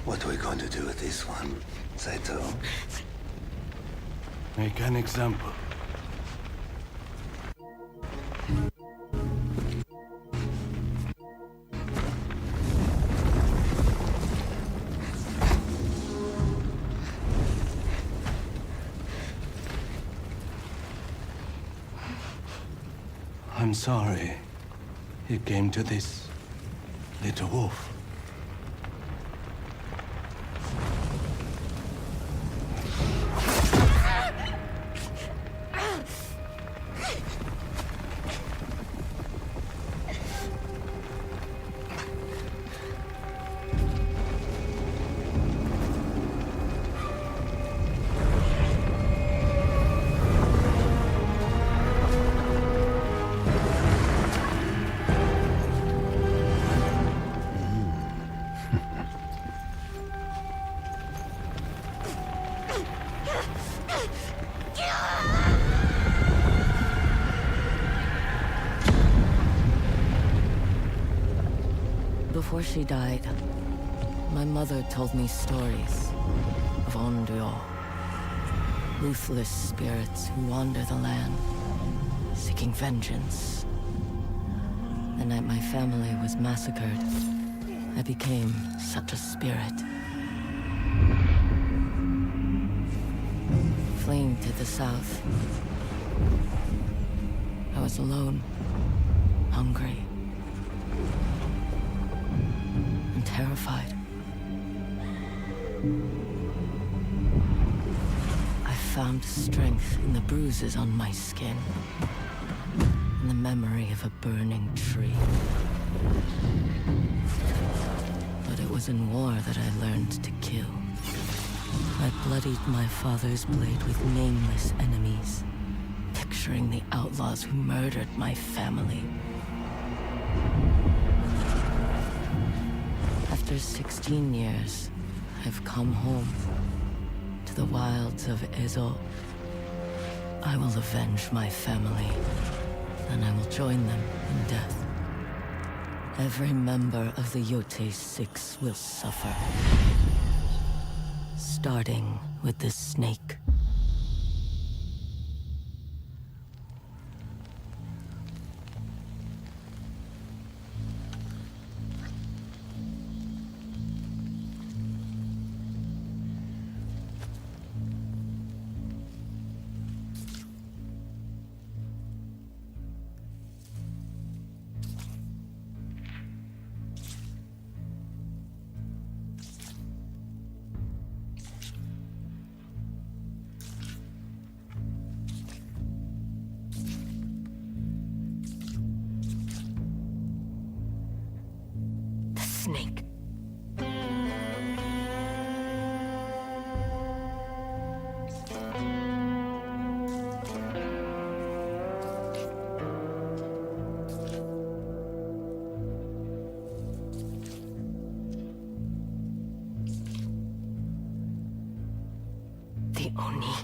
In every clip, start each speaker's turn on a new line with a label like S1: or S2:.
S1: What are we going to do with this one, Saito?
S2: Make an example. I'm sorry it came to this, little wolf.
S3: Before she died, my mother told me stories of Onryo, ruthless spirits who wander the land, seeking vengeance. The night my family was massacred, I became such a spirit. Fleeing to the south, I was alone, hungry, and terrified. I found strength in the bruises on my skin, in the memory of a burning tree. But it was in war that I learned to kill. I bloodied my father's blade with nameless enemies, picturing the outlaws who murdered my family. After 16 years, I've come home to the wilds of Ezo. I will avenge my family, and I will join them in death. Every member of the Yōtei 6 will suffer. Starting with the snake. Snake. The Oni.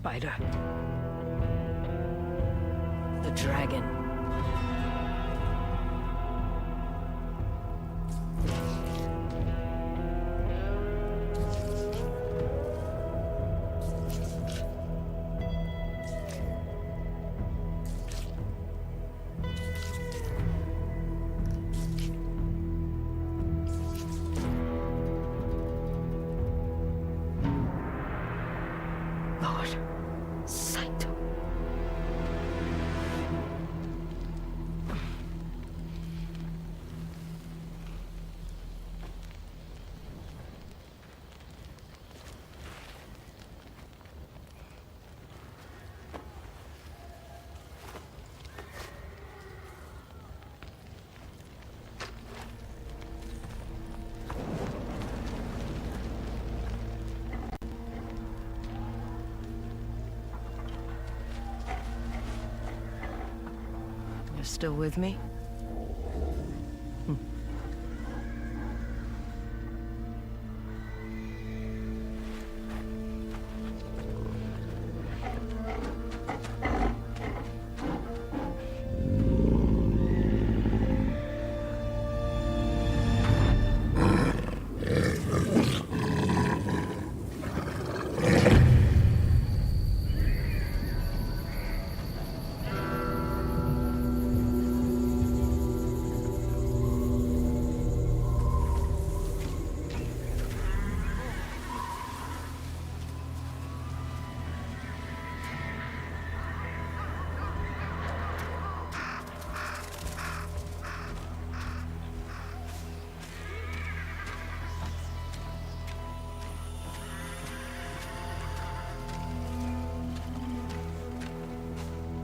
S3: Spider. The dragon. Lord Saito. You're still with me?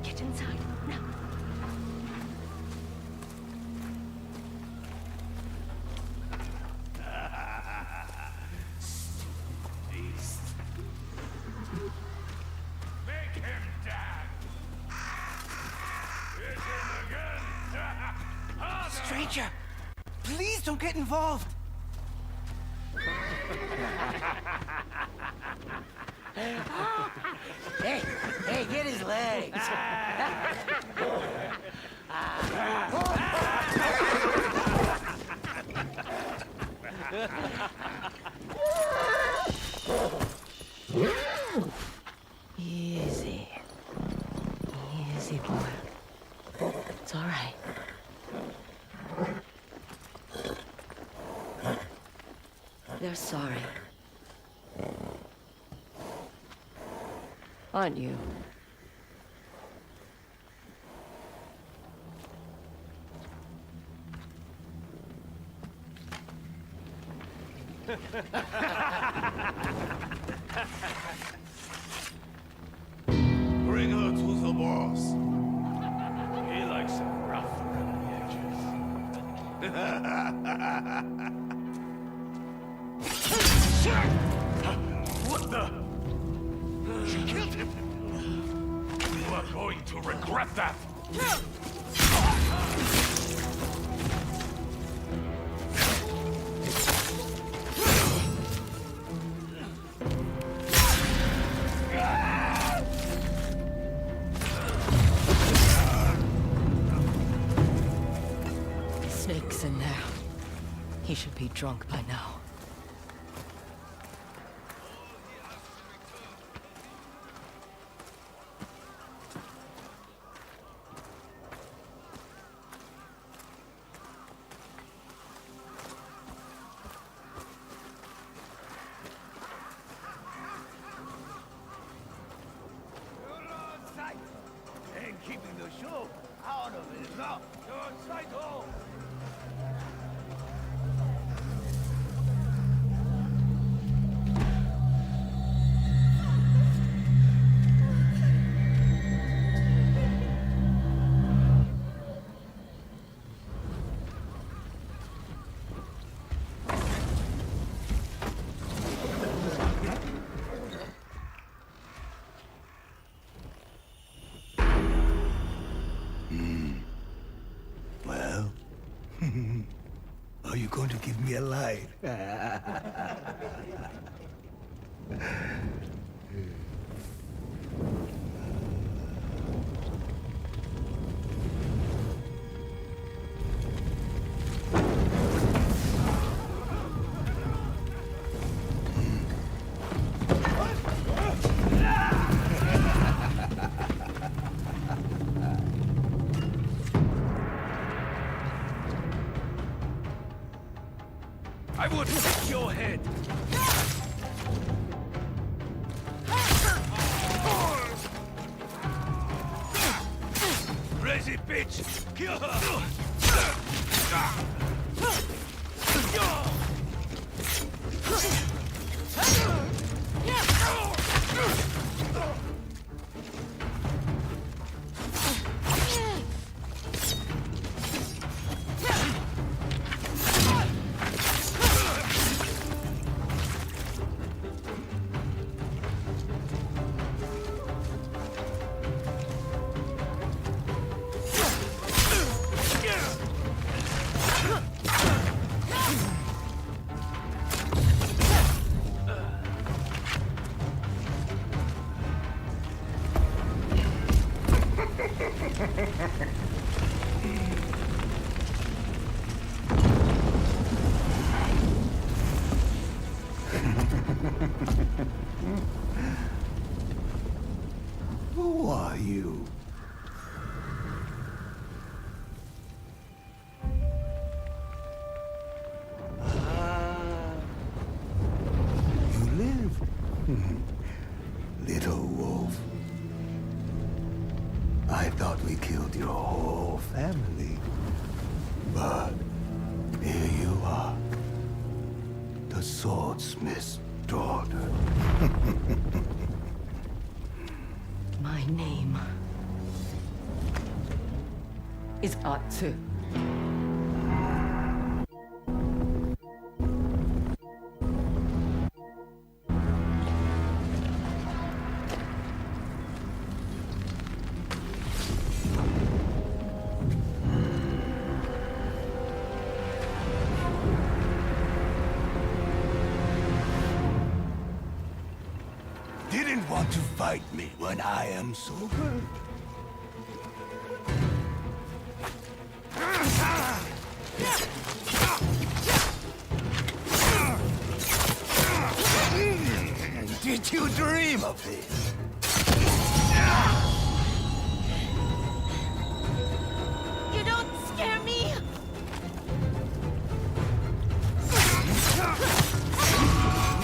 S4: Get inside, now.
S5: Beast. Make him dance. Hit him again. Harder.
S6: Stranger, please don't get involved. Hey, get his legs.
S3: Easy. Easy, boy. It's all right. They're sorry. Aren't you?
S5: Bring her to the boss. He likes it rough around the edges. What the? She killed him. You are going to regret that.
S3: Snake's in there. He should be drunk by now.
S5: And keeping the show out of his mouth. Your cycle.
S1: Well, are you going to give me a light?
S5: I would take your head.
S1: Who are you? You live, little wolf. I thought we killed your whole family. But here you are. The swordsmith's daughter.
S3: My name is Atsu.
S1: Didn't want to fight me when I am sober? Did you dream of this?
S4: You don't scare me!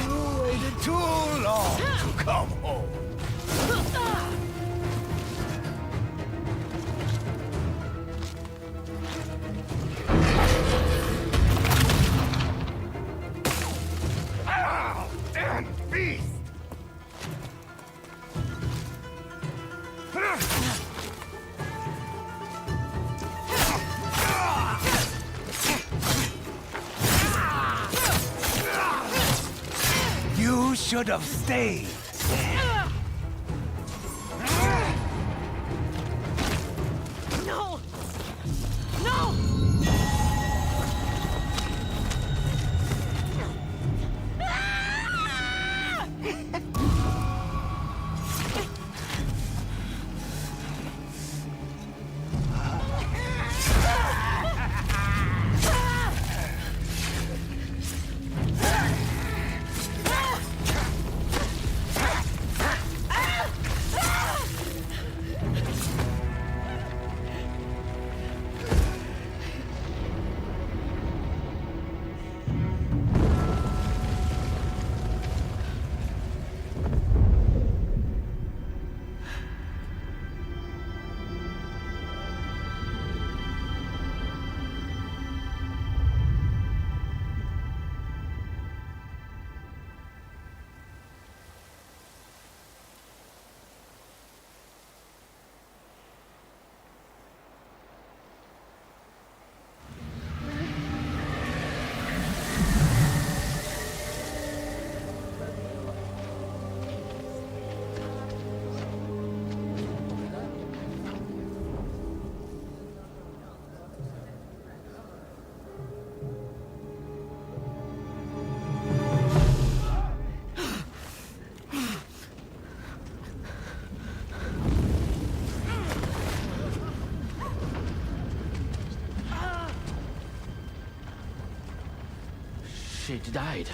S1: You waited too long to come home.
S5: Ow! Damn beast!
S1: You should have stayed.
S4: No! No!
S6: She died.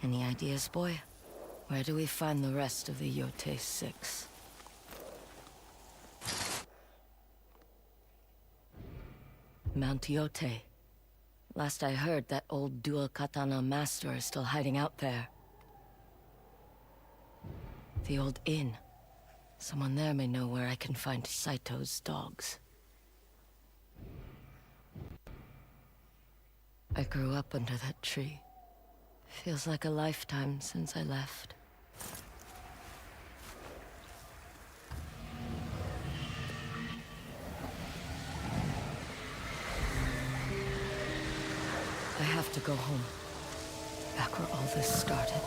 S3: Any ideas, boy? Where do we find the rest of the Yōtei 6? Mount Yōtei. Last I heard, that old dual katana master is still hiding out there. The old inn. Someone there may know where I can find Saito's dogs. I grew up under that tree. Feels like a lifetime since I left. I have to go home. Back where all this started.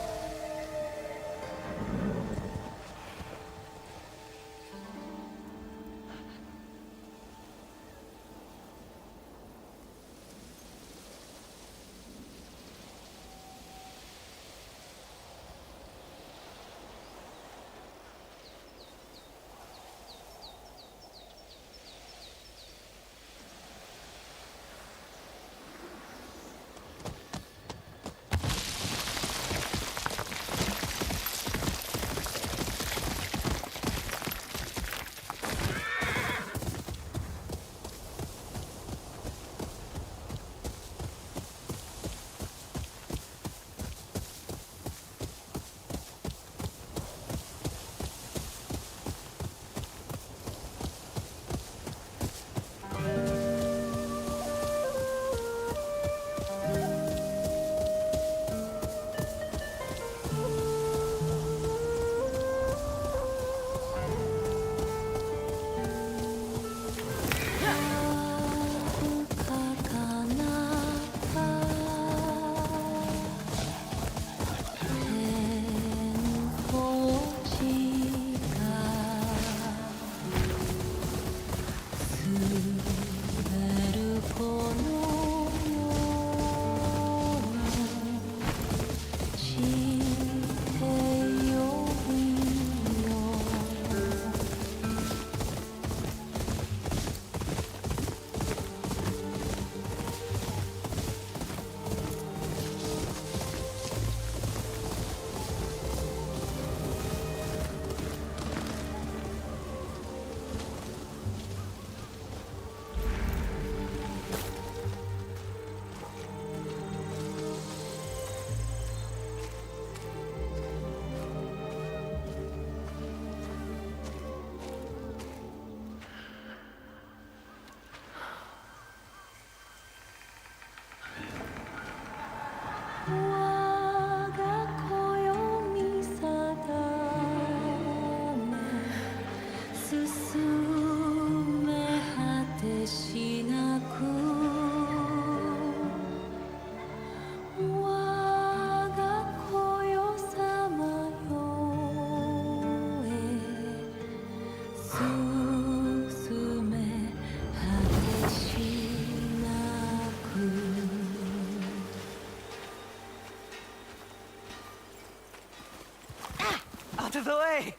S7: Out of the way!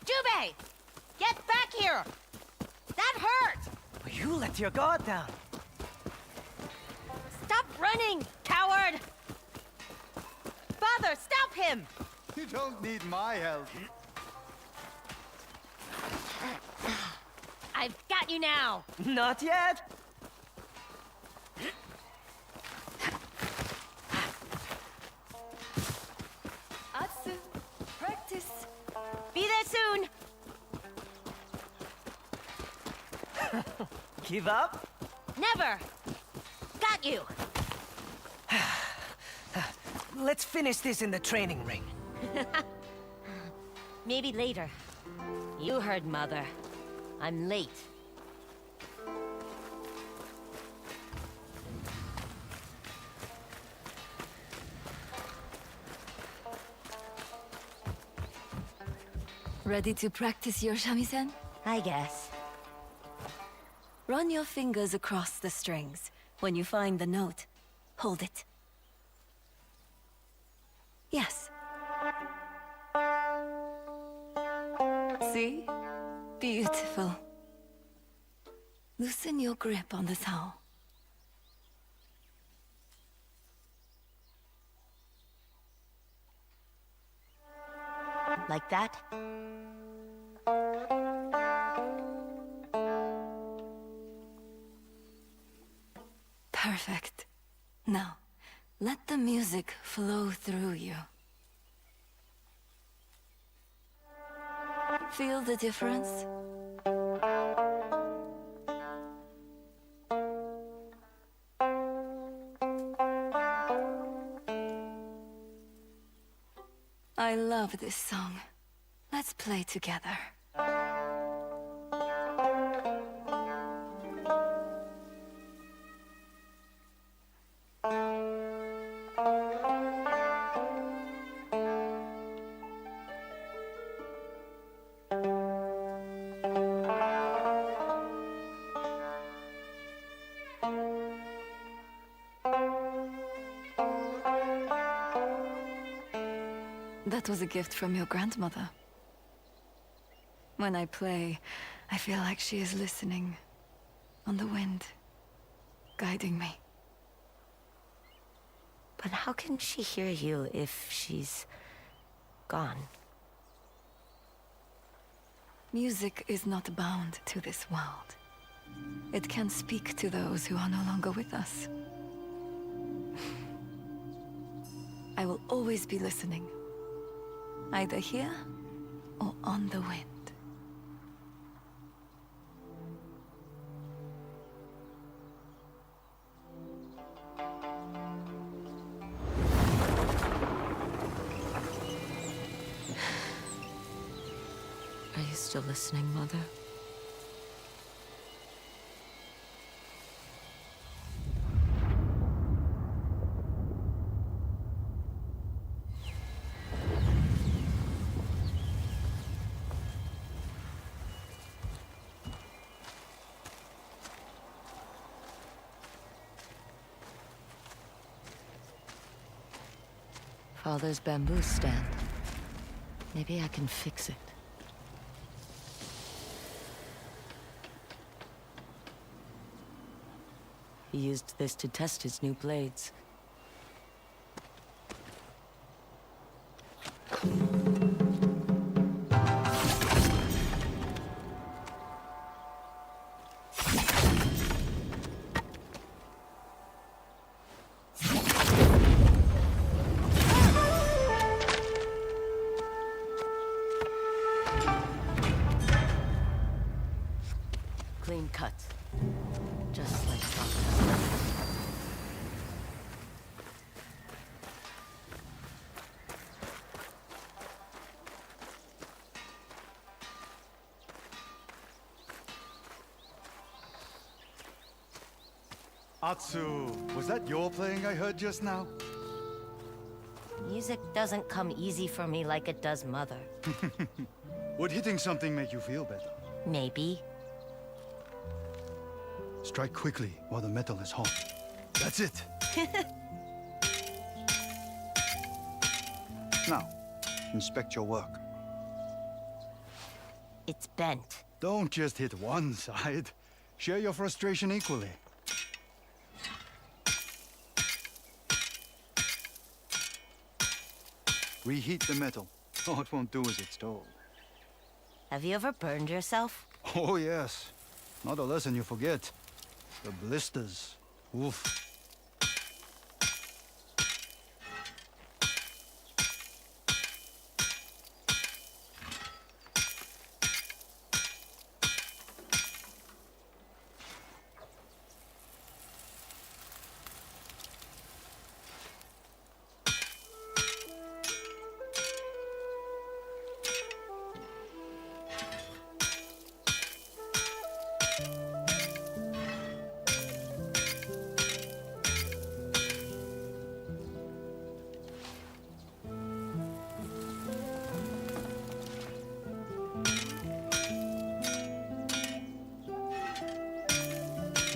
S4: Jubei! Get back here! That hurt!
S7: You let your guard down.
S4: Stop running, coward! Father, stop him!
S8: You don't need my help.
S4: I've got you now!
S7: Not yet!
S3: Atsu, practice.
S4: Be there soon!
S7: Give up?
S4: Never! Got you!
S7: Let's finish this in the training ring.
S4: Maybe later. You heard Mother. I'm late.
S3: Ready to practice your shamisen?
S4: I guess.
S3: Run your fingers across the strings. When you find the note, hold it. Yes. See? Beautiful. Loosen your grip on the sao.
S4: Like that?
S3: Perfect. Now, let the music flow through you. Feel the difference? I love this song. Let's play together. That was a gift from your grandmother. When I play, I feel like she is listening, on the wind, guiding me.
S4: But how can she hear you if she's gone?
S3: Music is not bound to this world. It can speak to those who are no longer with us. I will always be listening. Either here, or on the wind.
S4: Are you still listening, Mother? Father's bamboo stand. Maybe I can fix it. He used this to test his new blades. Clean cut. Just like Father.
S8: Atsu, was that your playing I heard just now?
S4: Music doesn't come easy for me like it does Mother.
S8: Would hitting something make you feel better?
S4: Maybe.
S8: Strike quickly while the metal is hot. That's it. Now, inspect your work.
S4: It's bent.
S8: Don't just hit one side. Share your frustration equally. Reheat the metal. All it won't do as it's told.
S4: Have you ever burned yourself?
S8: Oh, yes. Not a lesson you forget. The blisters. Oof.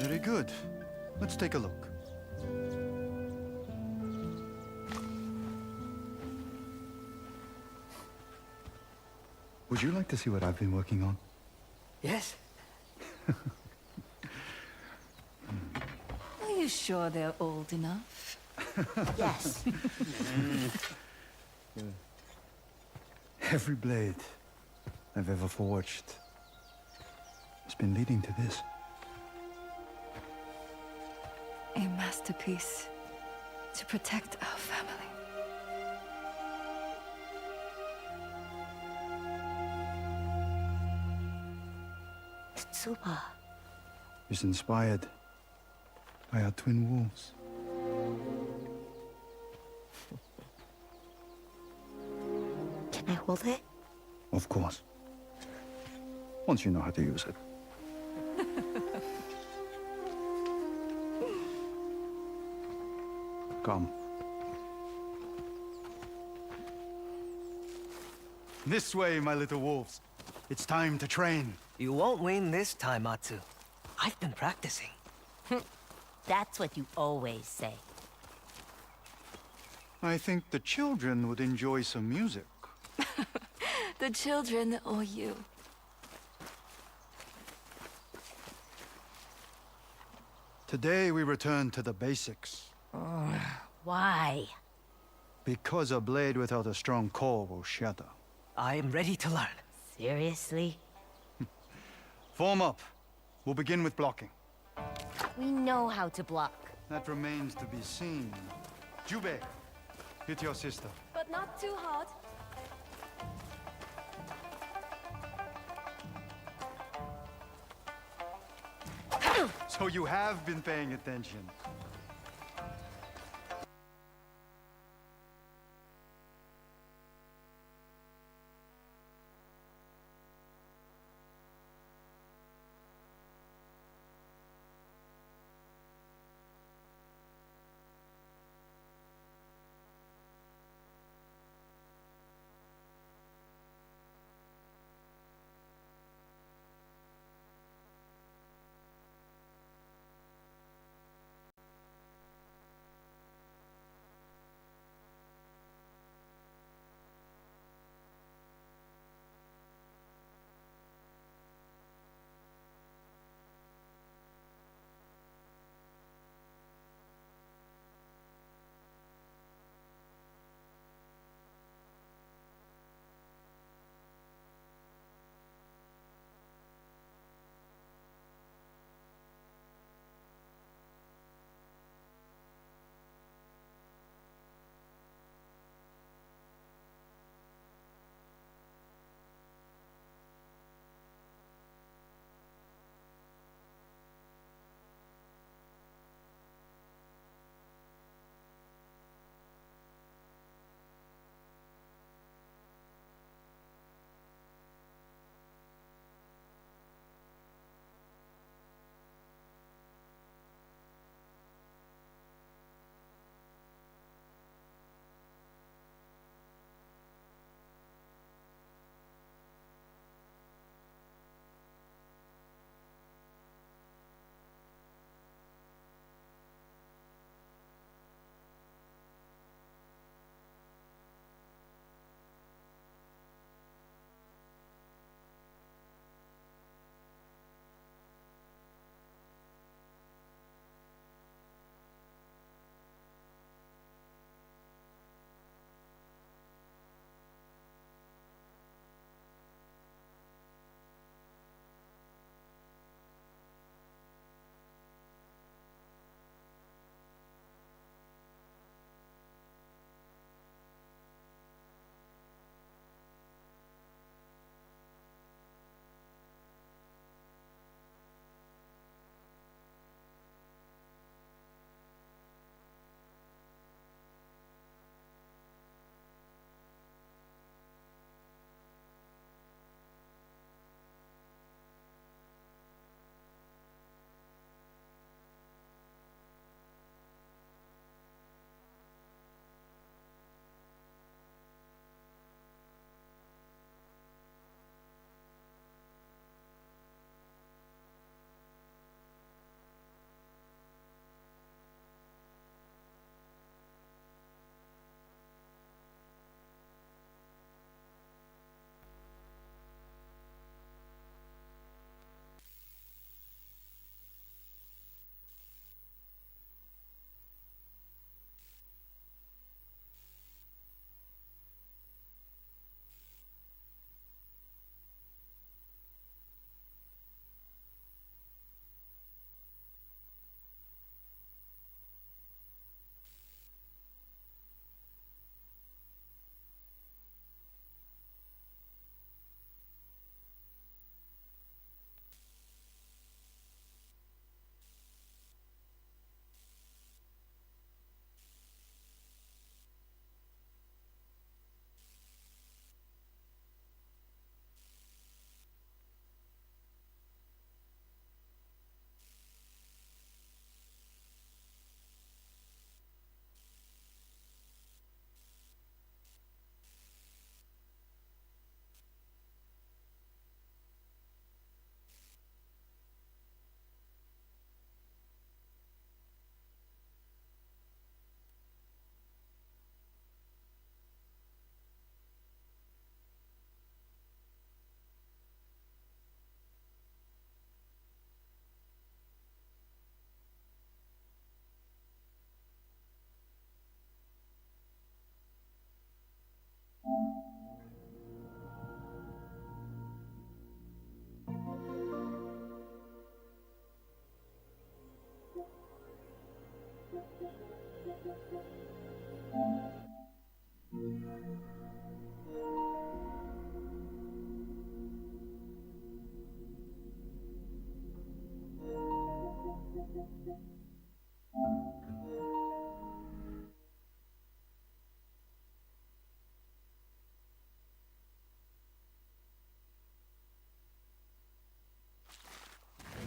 S8: Very good. Let's take a look. Would you like to see what I've been working on?
S7: Yes?
S3: Are you sure they're old enough?
S4: Yes.
S8: Every blade I've ever forged has been leading to this.
S9: A masterpiece to protect our family.
S4: Tsuba.
S8: Is inspired by our twin wolves.
S4: Can I hold it?
S8: Of course. Once you know how to use it. Come. This way, my little wolves. It's time to train.
S7: You won't win this time, Atsu. I've been practicing.
S4: That's what you always say.
S8: I think the children would enjoy some music.
S9: The children or you.
S8: Today we return to the basics.
S4: Why?
S8: Because a blade without a strong core will shatter.
S7: I am ready to learn.
S4: Seriously?
S8: Form up. We'll begin with blocking.
S4: We know how to block.
S8: That remains to be seen. Jubei, hit your sister.
S9: But not too hard.
S8: So you have been paying attention.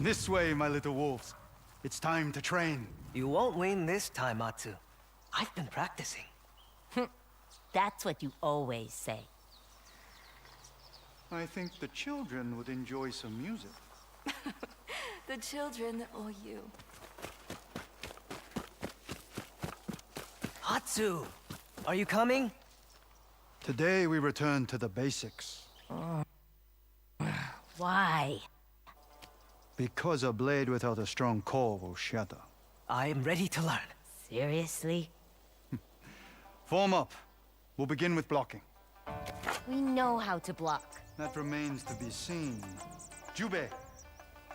S8: This way, my little wolves. It's time to train.
S7: You won't win this time, Atsu. I've been practicing.
S4: That's what you always say.
S8: I think the children would enjoy some music.
S9: The children or you.
S7: Atsu! Are you coming?
S8: Today we return to the basics.
S4: Why?
S8: Because a blade without a strong core will shatter.
S7: I am ready to learn.
S4: Seriously?
S8: Form up. We'll begin with blocking.
S4: We know how to block.
S8: That remains to be seen. Jubei,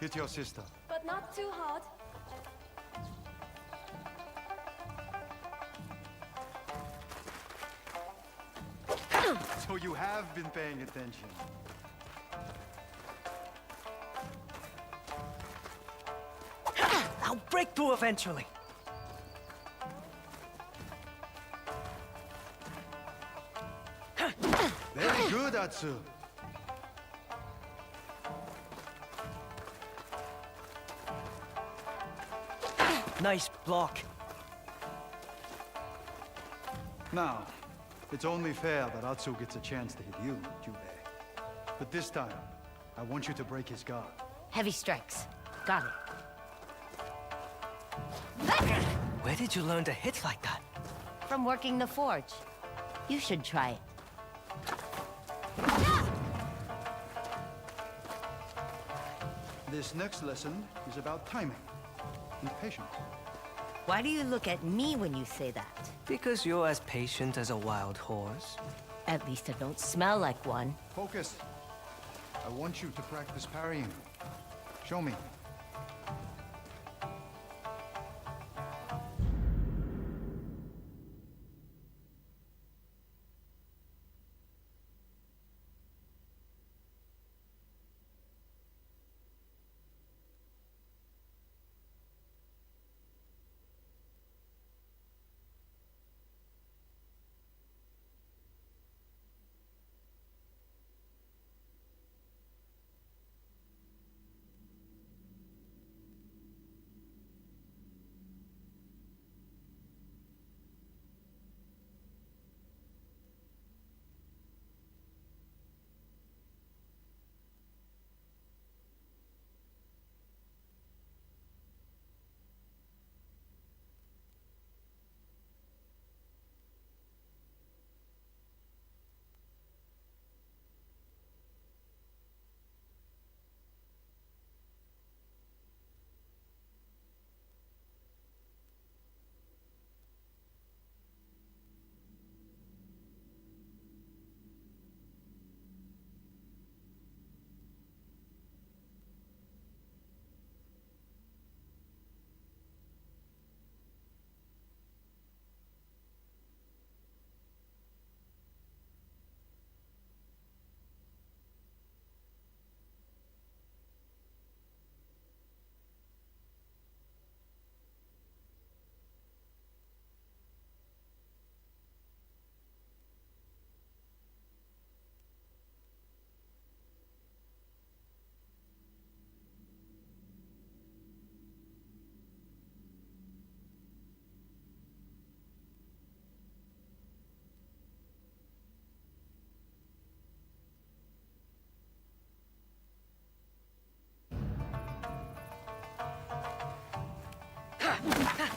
S8: hit your sister.
S9: But not too hard.
S8: So you have been paying attention.
S7: I'll break through eventually.
S8: Very good, Atsu.
S7: Nice block.
S8: Now, it's only fair that Atsu gets a chance to hit you, Jubei. But this time, I want you to break his guard.
S4: Heavy strikes. Got it.
S7: Where did you learn to hit like that?
S4: From working the forge. You should try it.
S8: This next lesson is about timing and patience.
S4: Why do you look at me when you say that?
S7: Because you're as patient as a wild horse.
S4: At least I don't smell like one.
S8: Focus. I want you to practice parrying. Show me.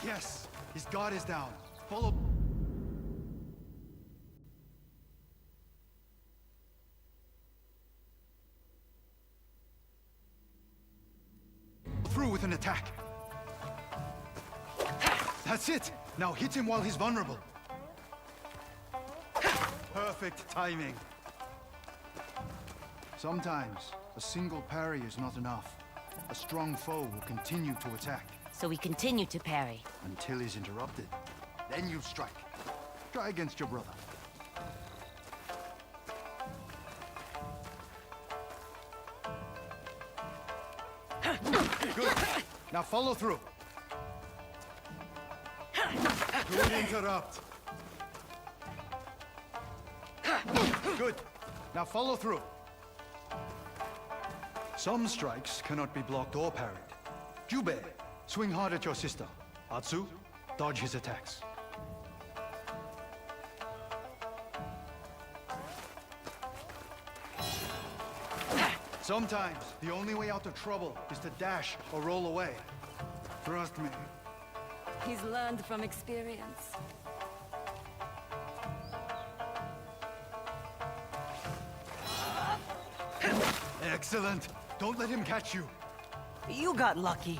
S8: Yes, his guard is down. Follow. Through with an attack. That's it. Now hit him while he's vulnerable. Perfect timing. Sometimes a single parry is not enough. A strong foe will continue to attack.
S4: So we continue to parry.
S8: Until he's interrupted. Then you strike. Try against your brother. Good. Now follow through. Good interrupt. Good. Now follow through. Some strikes cannot be blocked or parried. Jubei, swing hard at your sister. Atsu, dodge his attacks. Sometimes, the only way out of trouble is to dash or roll away. Trust me.
S9: He's learned from experience.
S8: Excellent. Don't let him catch you.
S7: You got lucky.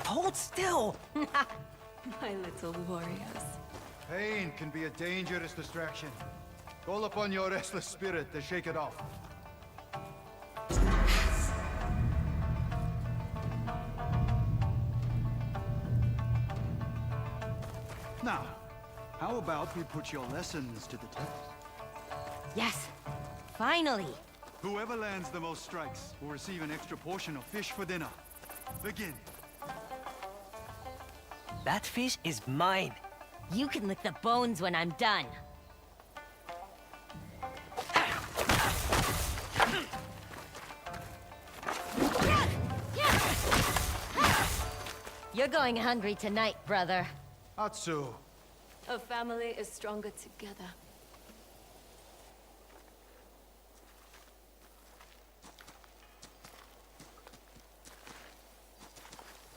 S7: Hold still.
S9: My little warriors.
S8: Pain can be a dangerous distraction. Call upon your restless spirit to shake it off. Now, how about we put your lessons to the test?
S4: Yes, finally.
S8: Whoever lands the most strikes will receive an extra portion of fish for dinner. Begin.
S7: That fish is mine.
S4: You can lick the bones when I'm done. You're going hungry tonight, brother.
S8: Atsu.
S9: A family is stronger together.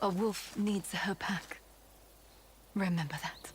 S9: A wolf needs her pack. Remember that.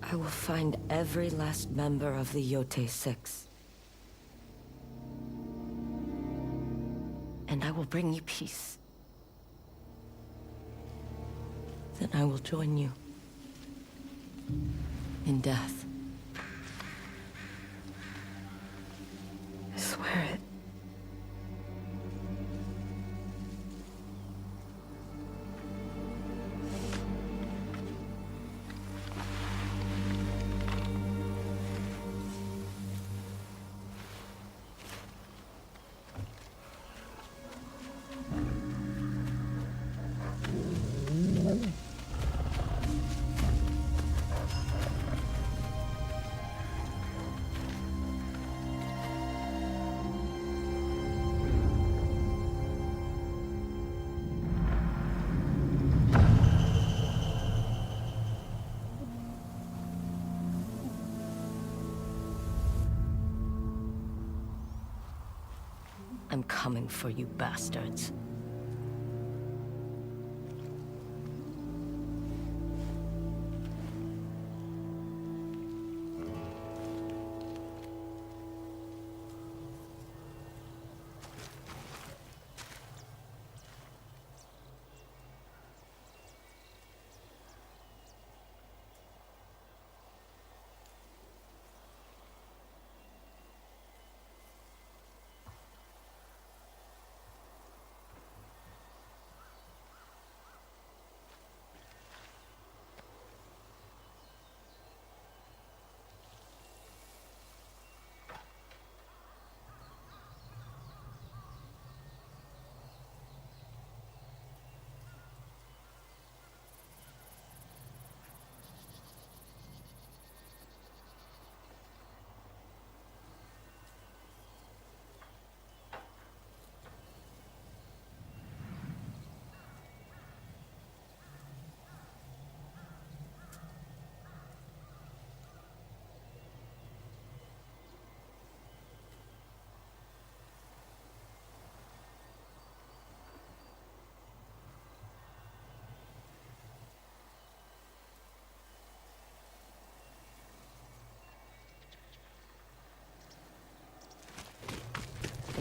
S4: I will find every last member of the Yōtei Six. And I will bring you peace. Then I will join you in death. I swear it. I'm coming for you bastards.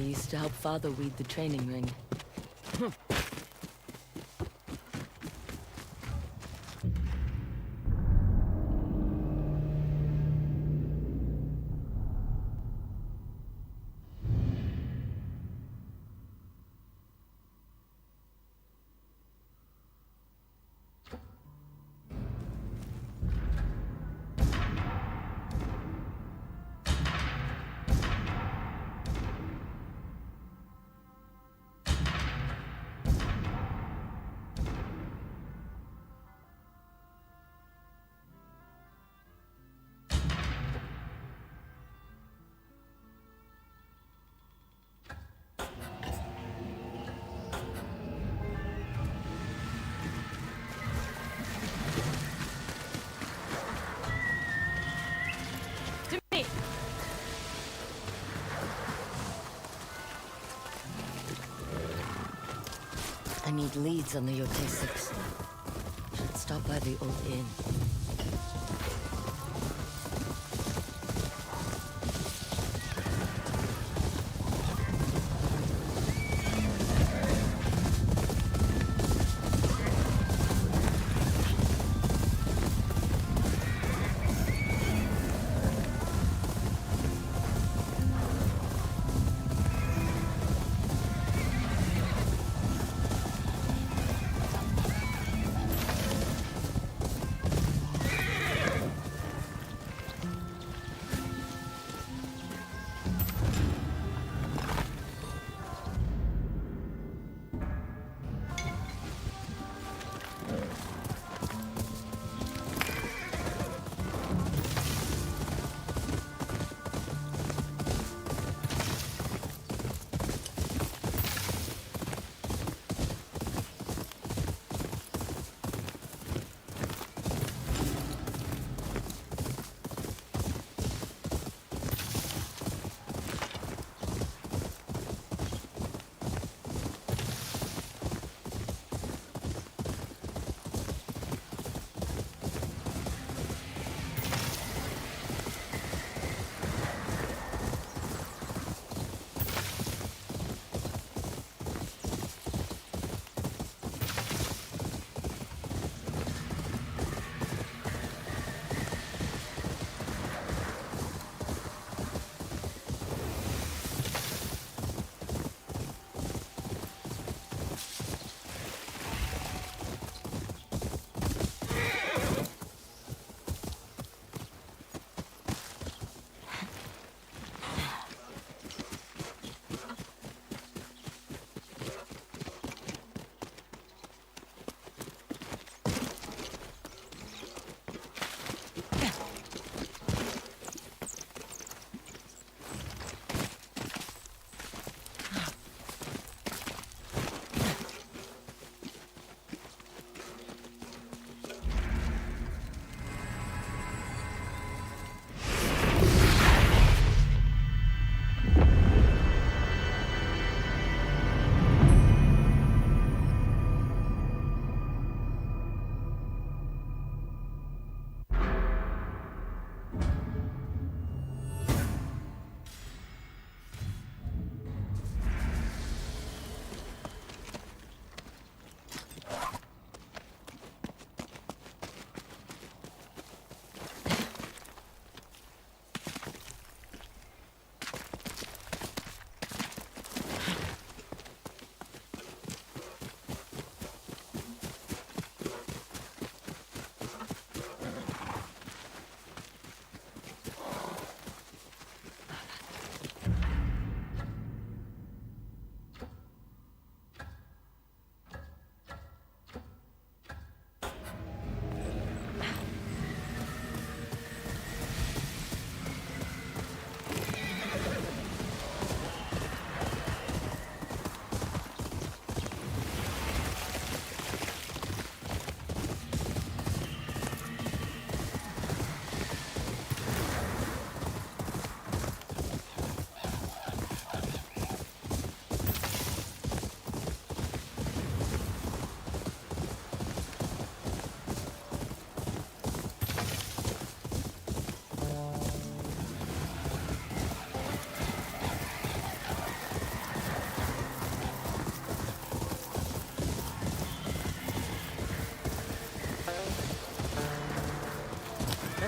S3: I used to help Father weed the training ring. I need leads on the Yōtei 6. Should stop by the old inn.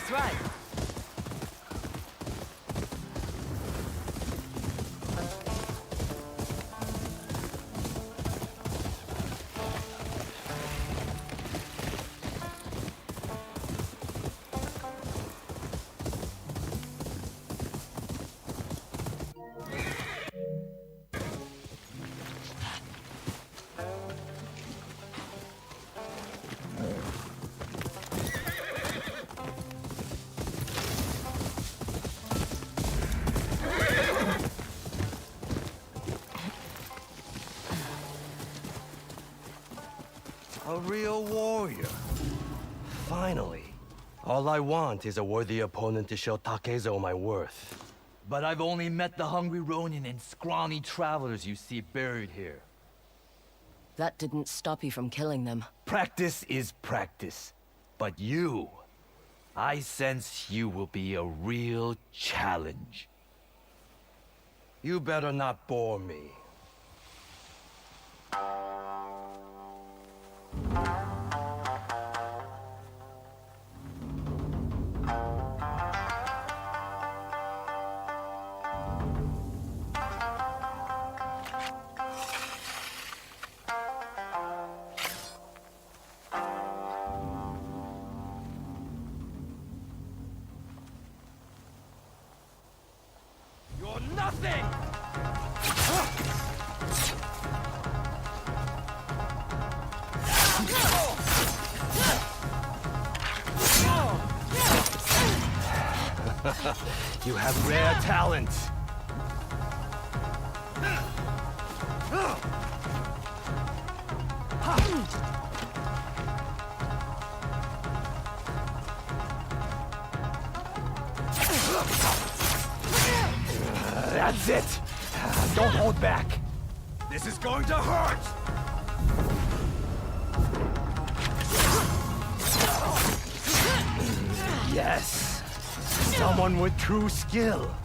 S4: That's right.
S10: A real warrior. Finally. All I want is a worthy opponent to show Takezo my worth.
S6: But I've only met the hungry Ronin and scrawny travelers you see buried here.
S3: That didn't stop you from killing them.
S6: Practice is practice. But you... I sense you will be a real challenge.
S10: You better not bore me.
S6: You're nothing!
S10: You have rare talent. That's it. Don't hold back.
S5: This is going to hurt!
S10: Yes. Someone with true skill.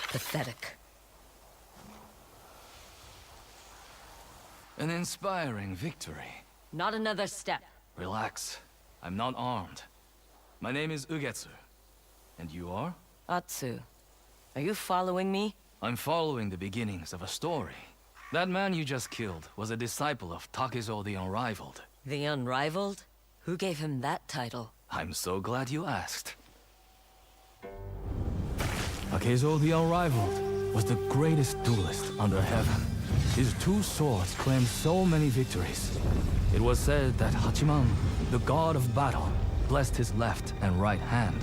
S3: Pathetic.
S6: An inspiring victory.
S3: Not another step.
S6: Relax. I'm not armed. My name is Ugetsu. And you are?
S3: Atsu, are you following me?
S6: I'm following the beginnings of a story. That man you just killed was a disciple of Takezo the Unrivaled.
S3: The Unrivaled? Who gave him that title?
S6: I'm so glad you asked. Takezo the Unrivaled was the greatest duelist under heaven. His two swords claimed so many victories. It was said that Hachiman, the god of battle, blessed his left and right hand.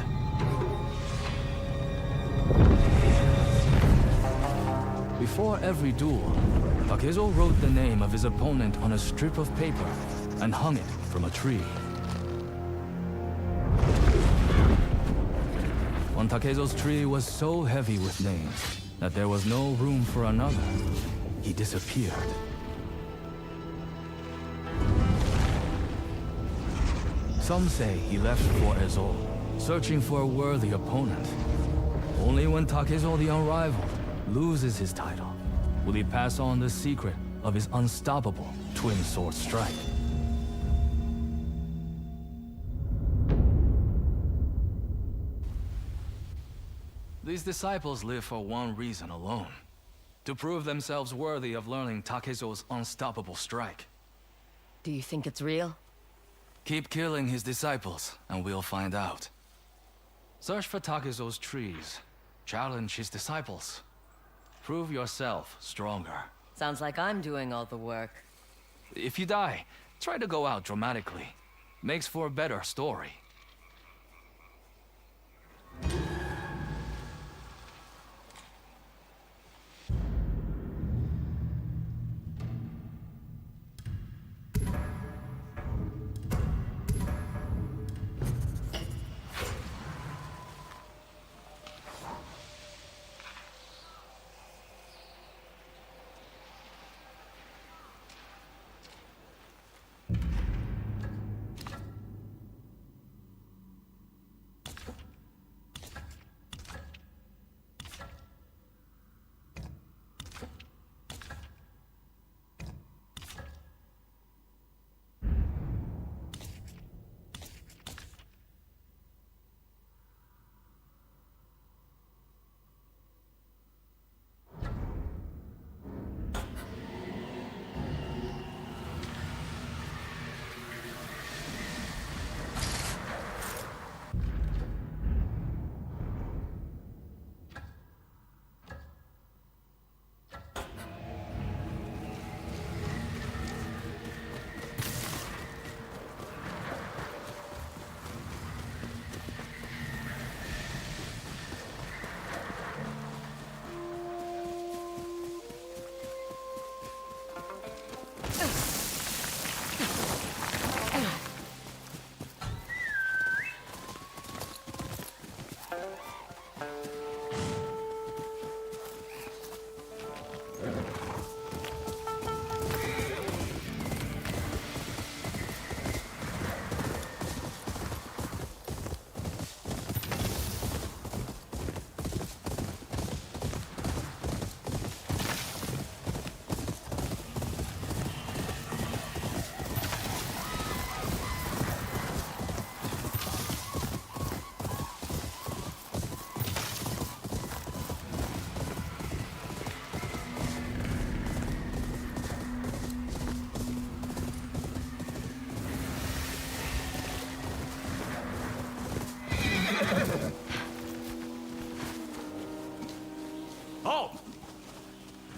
S6: Before every duel, Takezo wrote the name of his opponent on a strip of paper and hung it from a tree. When Takezo's tree was so heavy with names that there was no room for another, he disappeared. Some say he left for Ezo, searching for a worthy opponent. Only when Takezo the Unrivaled loses his title will he pass on the secret of his unstoppable twin sword strike. These disciples live for one reason alone: to prove themselves worthy of learning Takezo's unstoppable strike.
S3: Do you think it's real?
S6: Keep killing his disciples, and we'll find out. Search for Takezo's trees. Challenge his disciples. Prove yourself stronger.
S3: Sounds like I'm doing all the work.
S6: If you die, try to go out dramatically. Makes for a better story.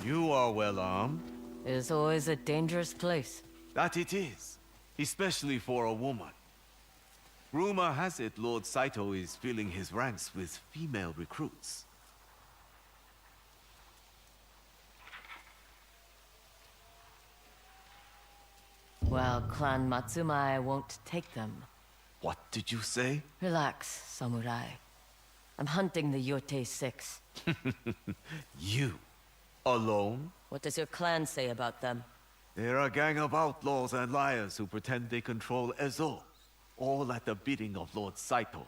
S11: You are well armed.
S3: It's always a dangerous place.
S11: That it is, especially for a woman. Rumor has it Lord Saito is filling his ranks with female recruits.
S3: Well, Clan Matsumai won't take them.
S11: What did you say?
S3: Relax, samurai. I'm hunting the Yōtei 6.
S11: You? Alone?
S3: What does your clan say about them?
S11: They're a gang of outlaws and liars who pretend they control Ezo, all at the bidding of Lord Saito.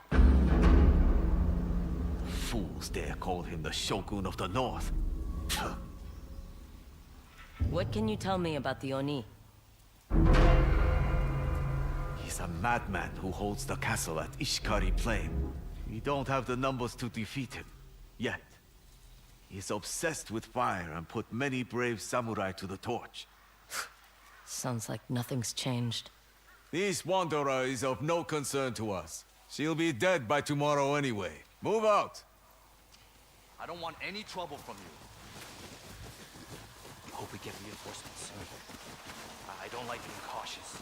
S11: Fools dare call him the Shogun of the North.
S3: What can you tell me about the Oni?
S11: He's a madman who holds the castle at Ishikari Plain. We don't have the numbers to defeat him, yet. He's obsessed with fire and put many brave samurai to the torch.
S3: Sounds like nothing's changed.
S12: This wanderer is of no concern to us. She'll be dead by tomorrow anyway. Move out!
S7: I don't want any trouble from you. Hope we get reinforcements soon. I don't like being cautious.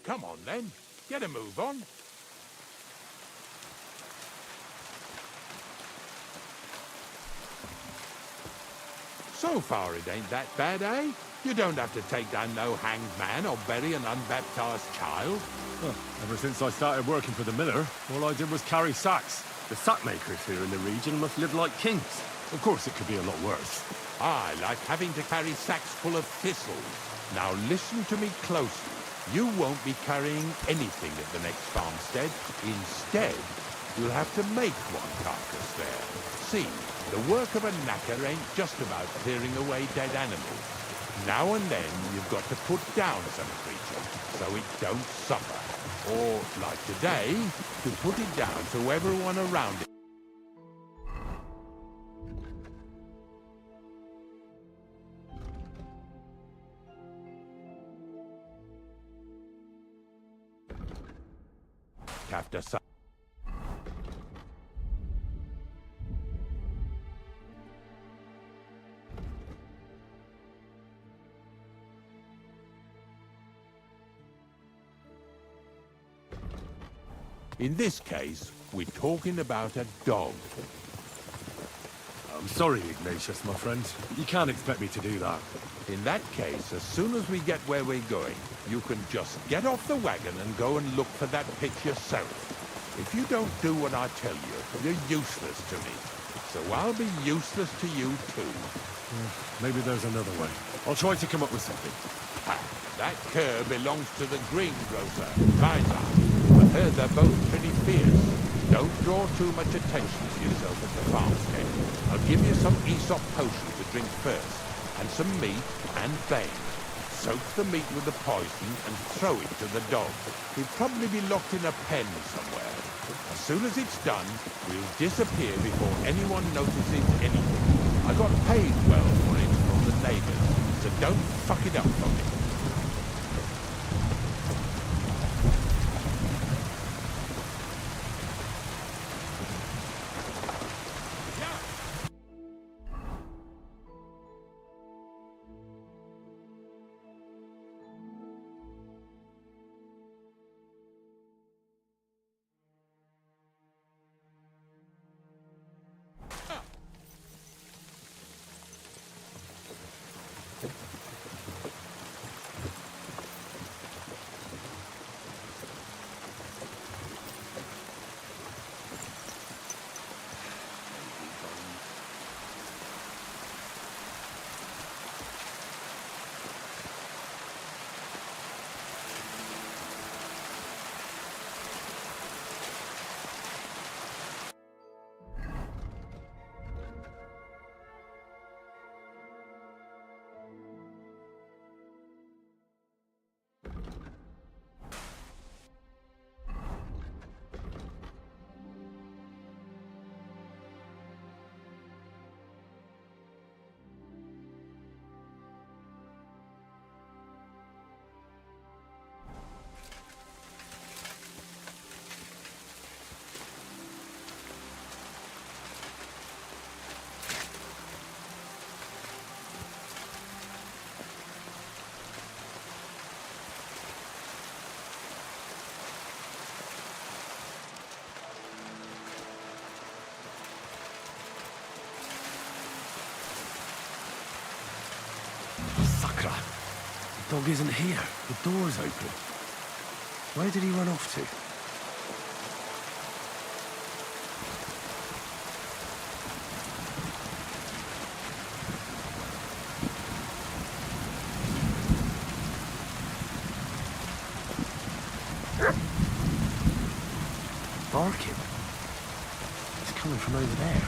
S5: Come on, then. Get a move on. So far, it ain't that bad, eh? You don't have to take down no hanged man or bury an unbaptized child.
S13: Well, ever since I started working for the miller, all I did was carry sacks. The sack makers here in the region must live like kings. Of course, it could be a lot worse.
S14: I like having to carry sacks full of thistles. Now listen to me closely. You won't be carrying anything at the next farmstead. Instead, you'll have to make one carcass there. See, the work of a knacker ain't just about clearing away dead animals. Now and then, you've got to put down some creature so it don't suffer. Or, like today, to put it down so everyone around it after some. In this case, we're talking about a dog.
S13: I'm sorry, Ignatius, my friend. You can't expect me to do that.
S14: In that case, as soon as we get where we're going, you can just get off the wagon and go and look for that pitch yourself. If you don't do what I tell you, you're useless to me. So I'll be useless to you too.
S13: Maybe there's another way. I'll try to come up with something.
S14: That cur belongs to the greengrocer, Kaiser. I heard they're both pretty fierce. Don't draw too much attention to yourself at the farmstead. I'll give you some Aesop potion to drink first, and some meat and bane. Soak the meat with the poison and throw it to the dog. He'll probably be locked in a pen somewhere. As soon as it's done, we'll disappear before anyone notices anything. I got paid well for it from the neighbors, so don't fuck it up for me.
S13: The dog isn't here. The door's open. Where did he run off to? Barking. It's coming from over there.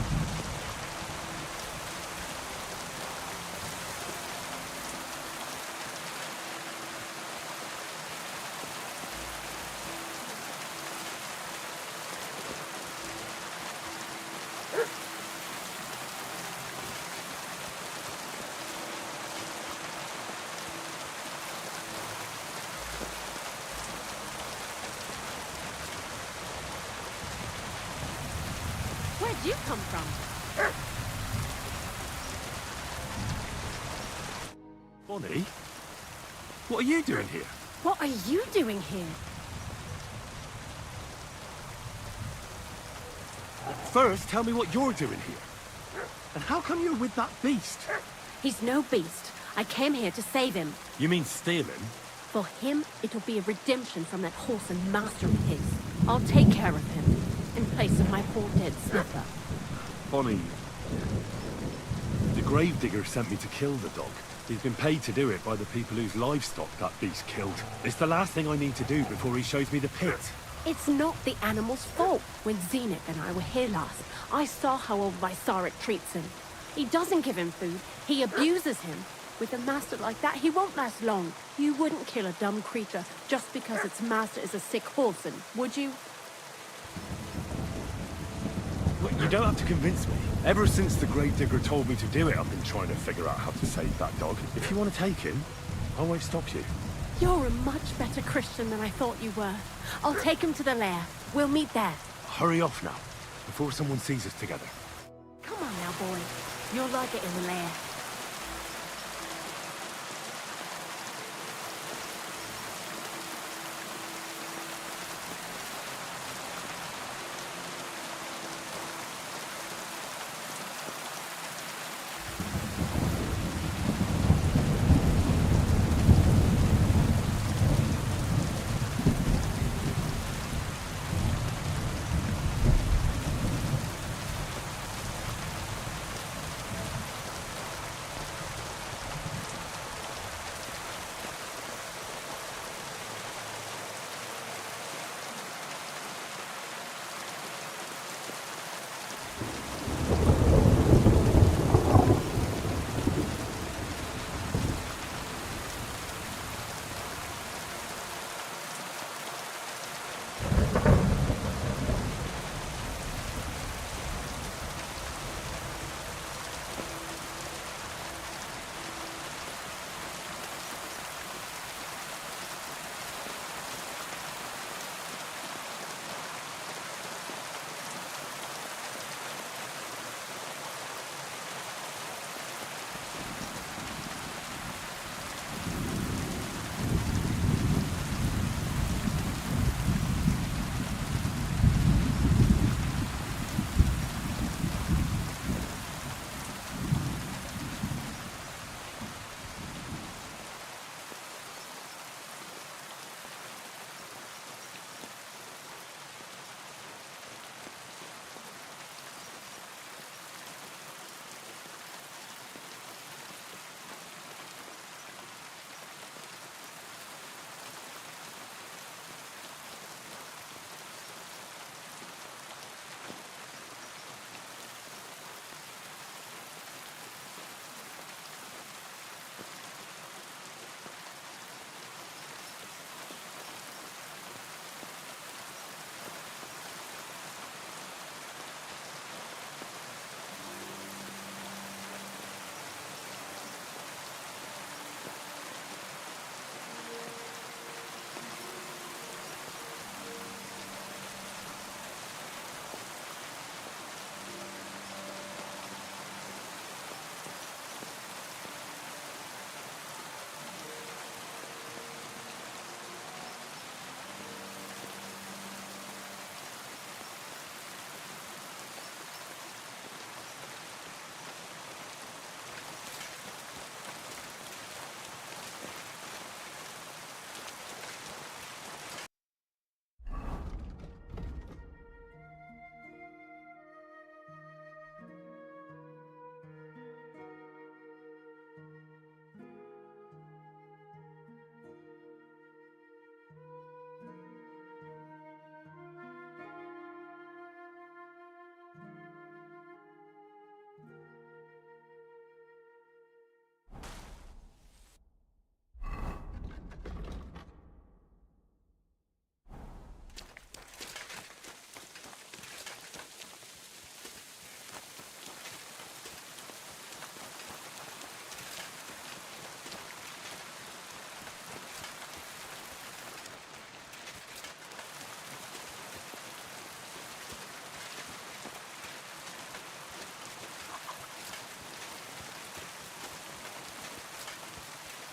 S15: Where'd you come from?
S13: Bonnie? What are you doing here?
S15: What are you doing here?
S13: First, tell me what you're doing here. And how come you're with that beast?
S15: He's no beast. I came here to save him.
S13: You mean steal him?
S15: For him, it'll be a redemption from that wholesome master of his. I'll take care of him, in place of my poor dead sniffer.
S13: Bonnie, the gravedigger sent me to kill the dog. He's been paid to do it by the people whose livestock that beast killed. It's the last thing I need to do before he shows me the pit.
S15: It's not the animal's fault. When Zenith and I were here last, I saw how old Vysarik treats him. He doesn't give him food, he abuses him. With a master like that, he won't last long. You wouldn't kill a dumb creature just because its master is a sick horseman, would you?
S13: Look, you don't have to convince me. Ever since the gravedigger told me to do it, I've been trying to figure out how to save that dog. If you want to take him, I won't stop you.
S15: You're a much better Christian than I thought you were. I'll take him to the lair. We'll meet there.
S13: Hurry off now, before someone sees us together.
S15: Come on now, boy. You'll like it in the lair.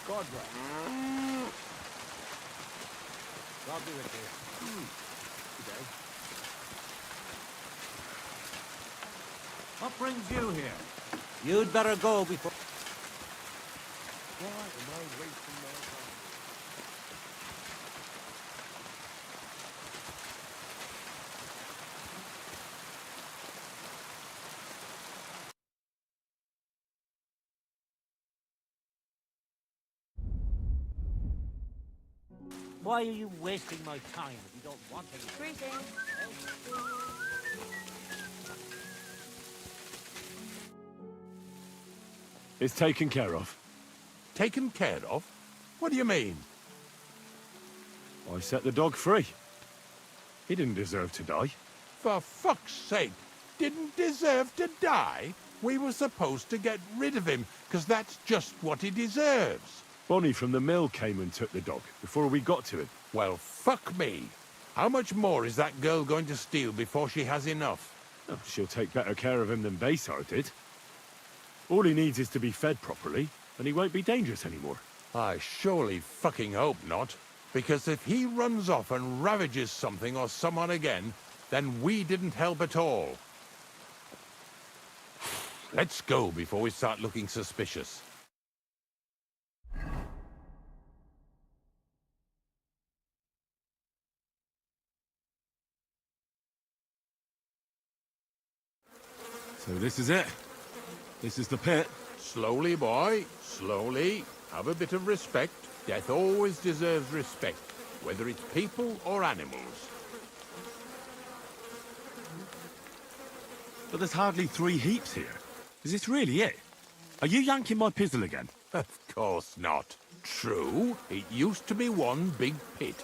S14: Godwell. God be with you. Good day. What brings you here?
S16: You'd better go before...
S14: Why am I wasting my time?
S16: Why are you wasting my time if you don't want any?
S4: Greetings.
S13: It's taken care of.
S14: Taken care of? What do you mean?
S13: I set the dog free. He didn't deserve to die.
S14: For fuck's sake, didn't deserve to die? We were supposed to get rid of him, because that's just what he deserves.
S13: Bonnie from the mill came and took the dog before we got to him.
S14: Well, fuck me. How much more is that girl going to steal before she has enough?
S13: Oh, she'll take better care of him than Baysar did. All he needs is to be fed properly, and he won't be dangerous anymore.
S14: I surely fucking hope not. Because if he runs off and ravages something or someone again, then we didn't help at all. Let's go before we start looking suspicious.
S13: So this is it. This is the pit.
S14: Slowly, boy. Slowly. Have a bit of respect. Death always deserves respect, whether it's people or animals.
S13: But there's hardly 3 heaps here. Is this really it? Are you yanking my pizzle again?
S14: Of course not. True, it used to be one big pit.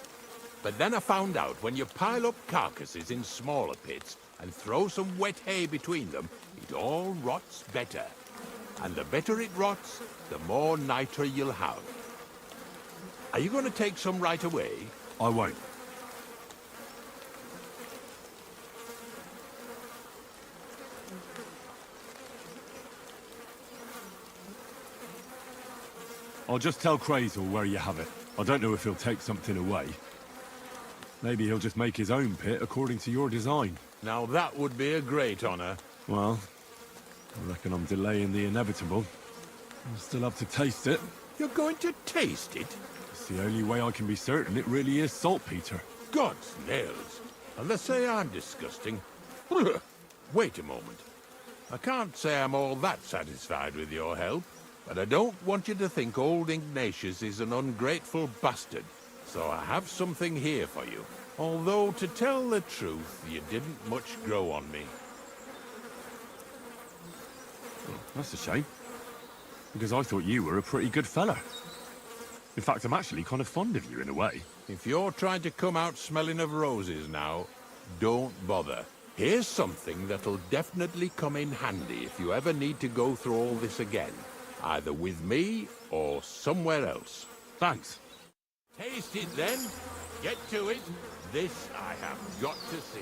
S14: But then I found out when you pile up carcasses in smaller pits and throw some wet hay between them, it all rots better. And the better it rots, the more nitra you'll have. Are you going to take some right away?
S13: I won't. I'll just tell Crazel where you have it. I don't know if he'll take something away. Maybe he'll just make his own pit according to your design.
S14: Now that would be a great honor.
S13: Well, I reckon I'm delaying the inevitable. I'll still have to taste it.
S14: You're going to taste it?
S13: It's the only way I can be certain it really is saltpeter.
S14: God's nails. And they say I'm disgusting. Wait a moment. I can't say I'm all that satisfied with your help, but I don't want you to think old Ignatius is an ungrateful bastard, so I have something here for you. Although, to tell the truth, you didn't much grow on me.
S13: Oh, that's a shame. Because I thought you were a pretty good fella. In fact, I'm actually kind of fond of you in a way.
S14: If you're trying to come out smelling of roses now, don't bother. Here's something that'll definitely come in handy if you ever need to go through all this again. Either with me or somewhere else.
S13: Thanks.
S14: Taste it then. Get to it. This I have got to see.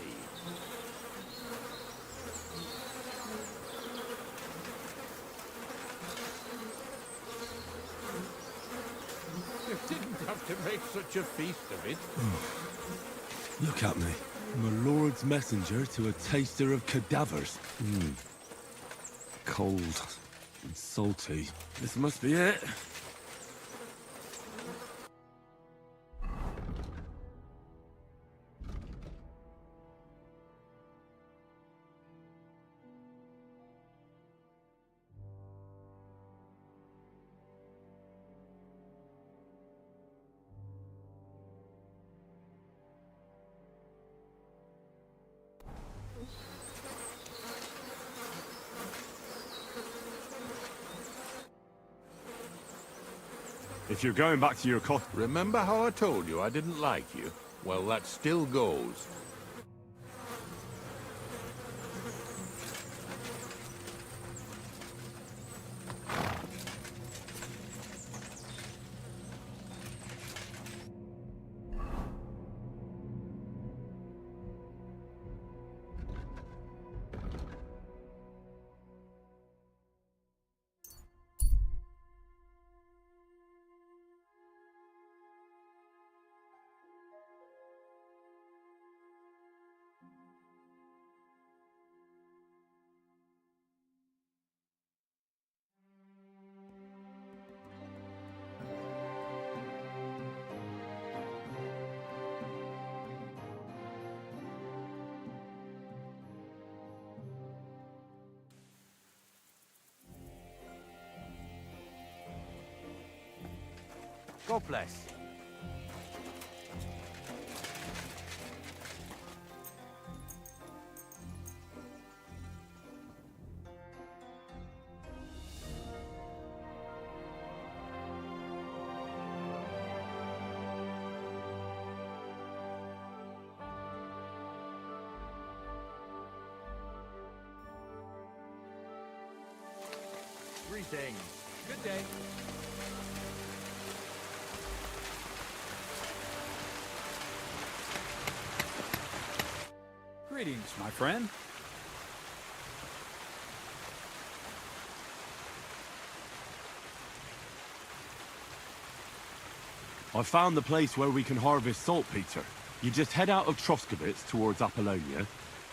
S14: You didn't have to make such a feast of it.
S13: Look at me. I'm a lord's messenger to a taster of cadavers. Cold and salty. This must be it. If you're going back to your
S14: Remember how I told you I didn't like you? Well, that still goes.
S16: God bless.
S17: everything. Good day.
S18: Greetings, my friend.
S13: I found the place where we can harvest saltpeter. You just head out of Troskowitz towards Apollonia,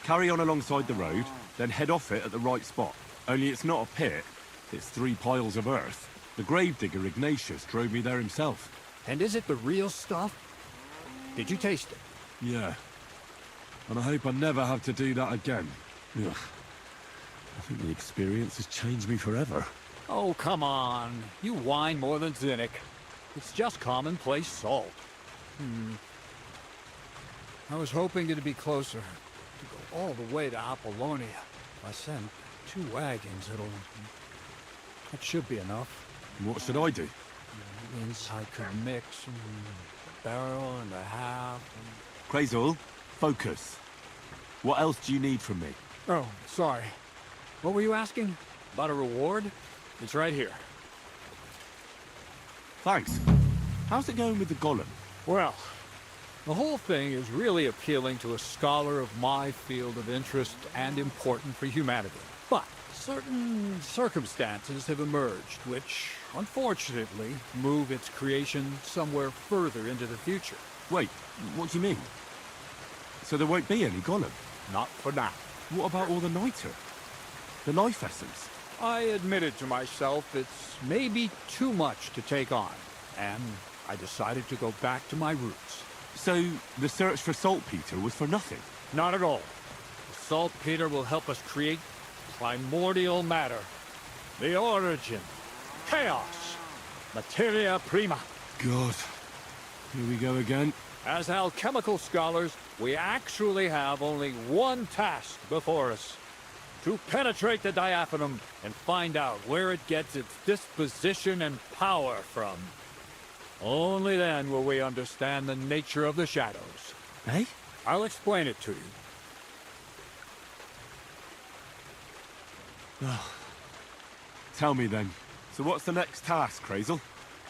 S13: carry on alongside the road, then head off it at the right spot. Only it's not a pit, it's 3 piles of earth. The gravedigger Ignatius drove me there himself.
S18: And is it the real stuff? Did you taste it?
S13: Yeah. And I hope I never have to do that again. Ugh. I think the experience has changed me forever.
S18: Oh, come on. You whine more than Zinnik. It's just commonplace salt. I was hoping it'd be closer. To go all the way to Apollonia. I sent 2 wagons. That should be enough.
S13: What should I do?
S18: Means I could mix a barrel and a half.
S13: Krazel, focus. What else do you need from me?
S18: Oh, sorry. What were you asking? About a reward? It's right here.
S13: Thanks. How's it going with the golem?
S18: Well, the whole thing is really appealing to a scholar of my field of interest and important for humanity. But certain circumstances have emerged which, unfortunately, move its creation somewhere further into the future.
S13: Wait, what do you mean? So there won't be any golem?
S18: Not for now.
S13: What about all the niter? The life essence?
S18: I admitted to myself it's maybe too much to take on, and I decided to go back to my roots.
S13: So the search for saltpeter was for nothing?
S18: Not at all. The saltpeter will help us create primordial matter. The origin. Chaos. Materia prima.
S13: God. Here we go again.
S18: As alchemical scholars, we actually have only one task before us. To penetrate the diaphanum and find out where it gets its disposition and power from. Only then will we understand the nature of the shadows.
S13: Eh?
S18: I'll explain it to you.
S13: Tell me then. So what's the next task, Krazel?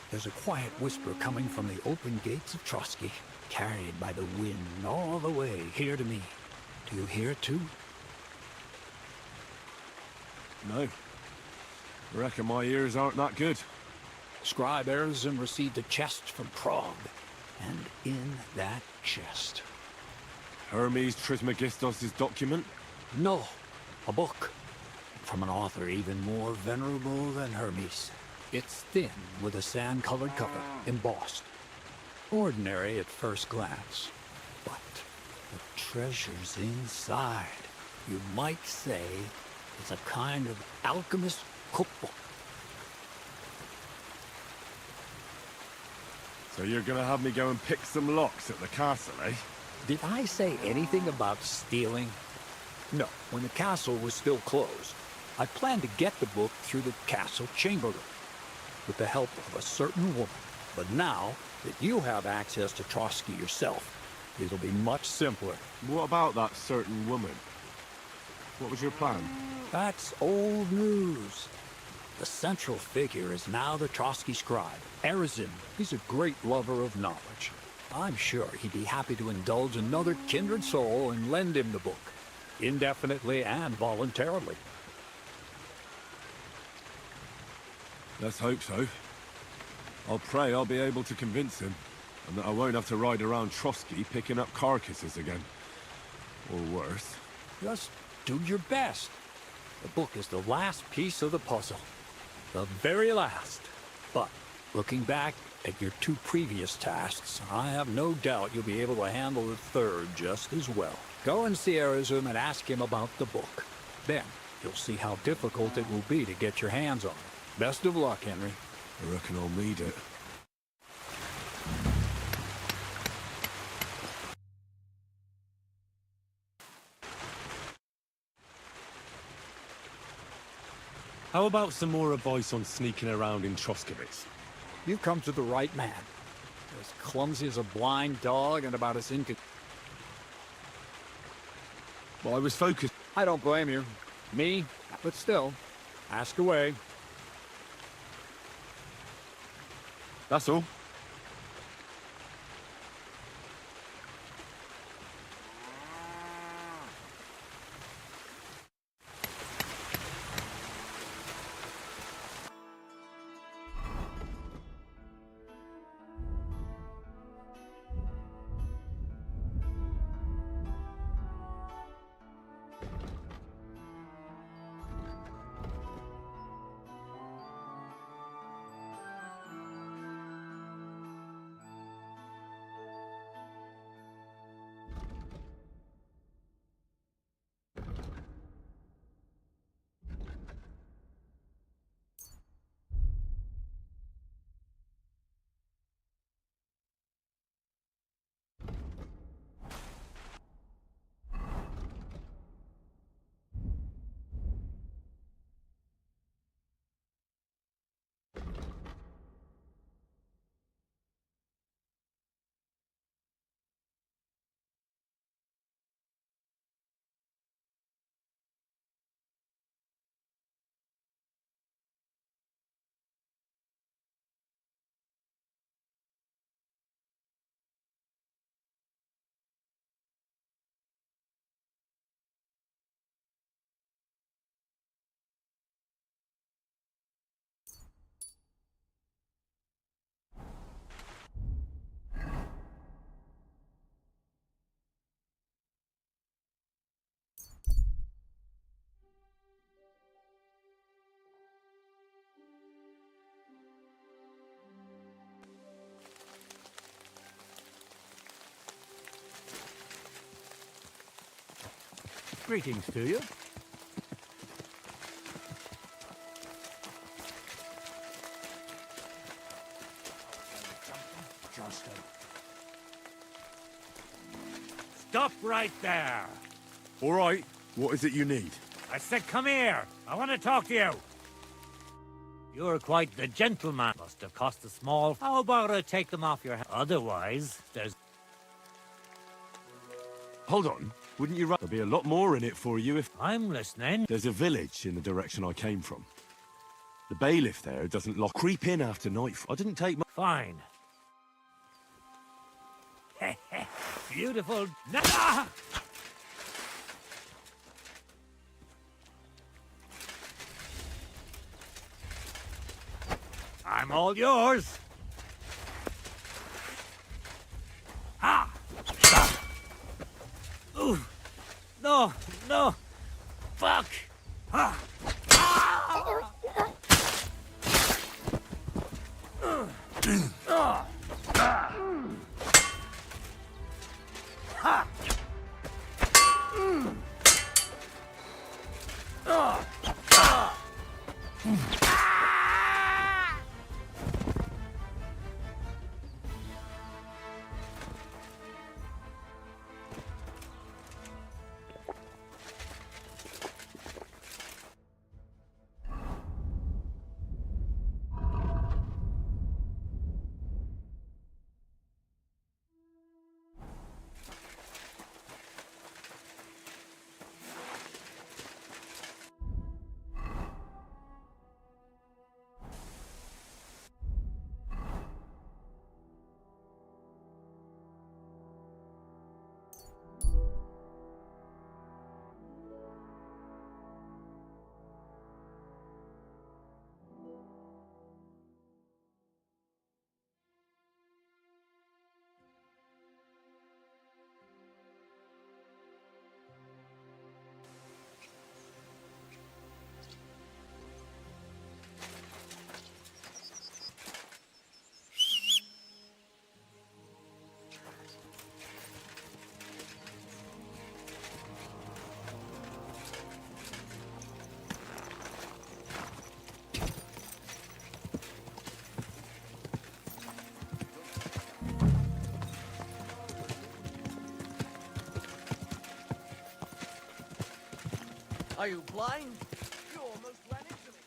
S18: There's a quiet whisper coming from the open gates of Trotsky, carried by the wind all the way here to me. Do you hear it too?
S13: No. I reckon my ears aren't that good.
S18: Scribe Erzim received a chest from Prague, and in that chest...
S13: Hermes Trismegistos' document?
S18: No, a book. From an author even more venerable than Hermes. It's thin, with a sand-colored cover, embossed. Ordinary at first glance, but the treasures inside, you might say, is a kind of alchemist cookbook.
S13: So you're gonna have me go and pick some locks at the castle, eh?
S18: Did I say anything about stealing? No, when the castle was still closed, I planned to get the book through the castle chamberlain, with the help of a certain woman. But now that you have access to Trotsky yourself, it'll be much simpler.
S13: What about that certain woman? What was your plan?
S18: That's old news. The central figure is now the Trotsky scribe, Erzim. He's a great lover of knowledge. I'm sure he'd be happy to indulge another kindred soul and lend him the book, indefinitely and voluntarily.
S13: Let's hope so. I'll pray I'll be able to convince him, and that I won't have to ride around Trotsky picking up carcasses again. Or worse.
S18: Just do your best. The book is the last piece of the puzzle. The very last. But, looking back at your 2 previous tasks, I have no doubt you'll be able to handle the third just as well. Go and see Erzim and ask him about the book. Then, you'll see how difficult it will be to get your hands on it. Best of luck, Henry.
S13: I reckon I'll need it. How about some more advice on sneaking around in Troskowitz?
S18: You've come to the right man. As clumsy as a blind dog and about as
S13: Well, I was focused.
S18: I don't blame you. Me, but still, ask away.
S13: That's all.
S16: Greetings to you. Stop right there!
S13: All right, what is it you need?
S16: I said come here! I want to talk to you! You're quite the gentleman. Must have cost a small... How about I take them off your head? Otherwise, there's...
S13: Hold on. Wouldn't you rather? There'll be a lot more in it for you if...
S16: I'm listening.
S13: There's a village in the direction I came from. The bailiff there doesn't lock... Creep in after nightfall. I didn't take my...
S16: Fine. Beautiful... Ah! I'm all yours. Ah! Ooh. No, no. Fuck. Ah. Ah. Ah. Ah. Ha. Ah. Ah.
S7: Are you blind? You almost ran into me.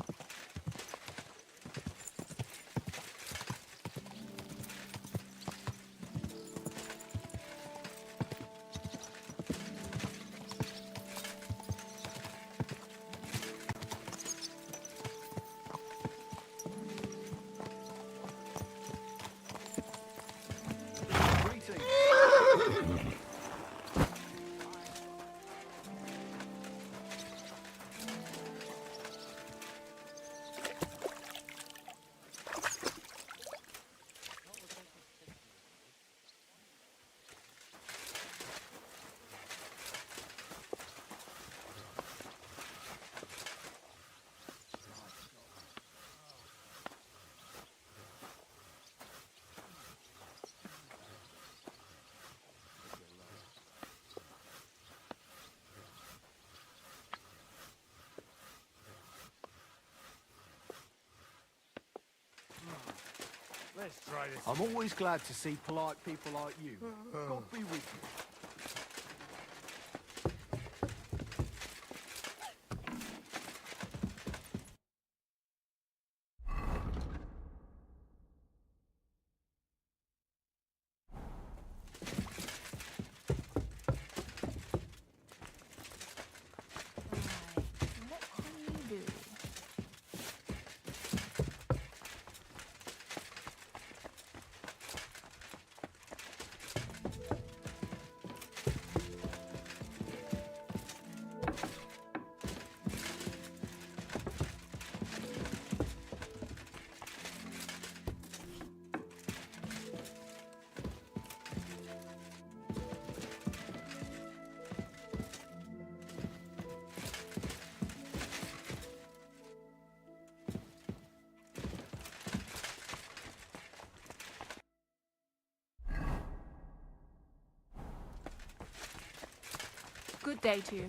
S16: Let's try this.
S17: I'm always glad to see polite people like you. God be with you.
S19: Good day to you.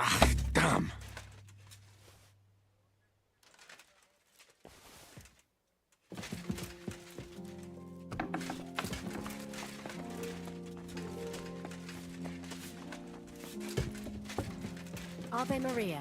S13: Ah, damn.
S15: Ave Maria.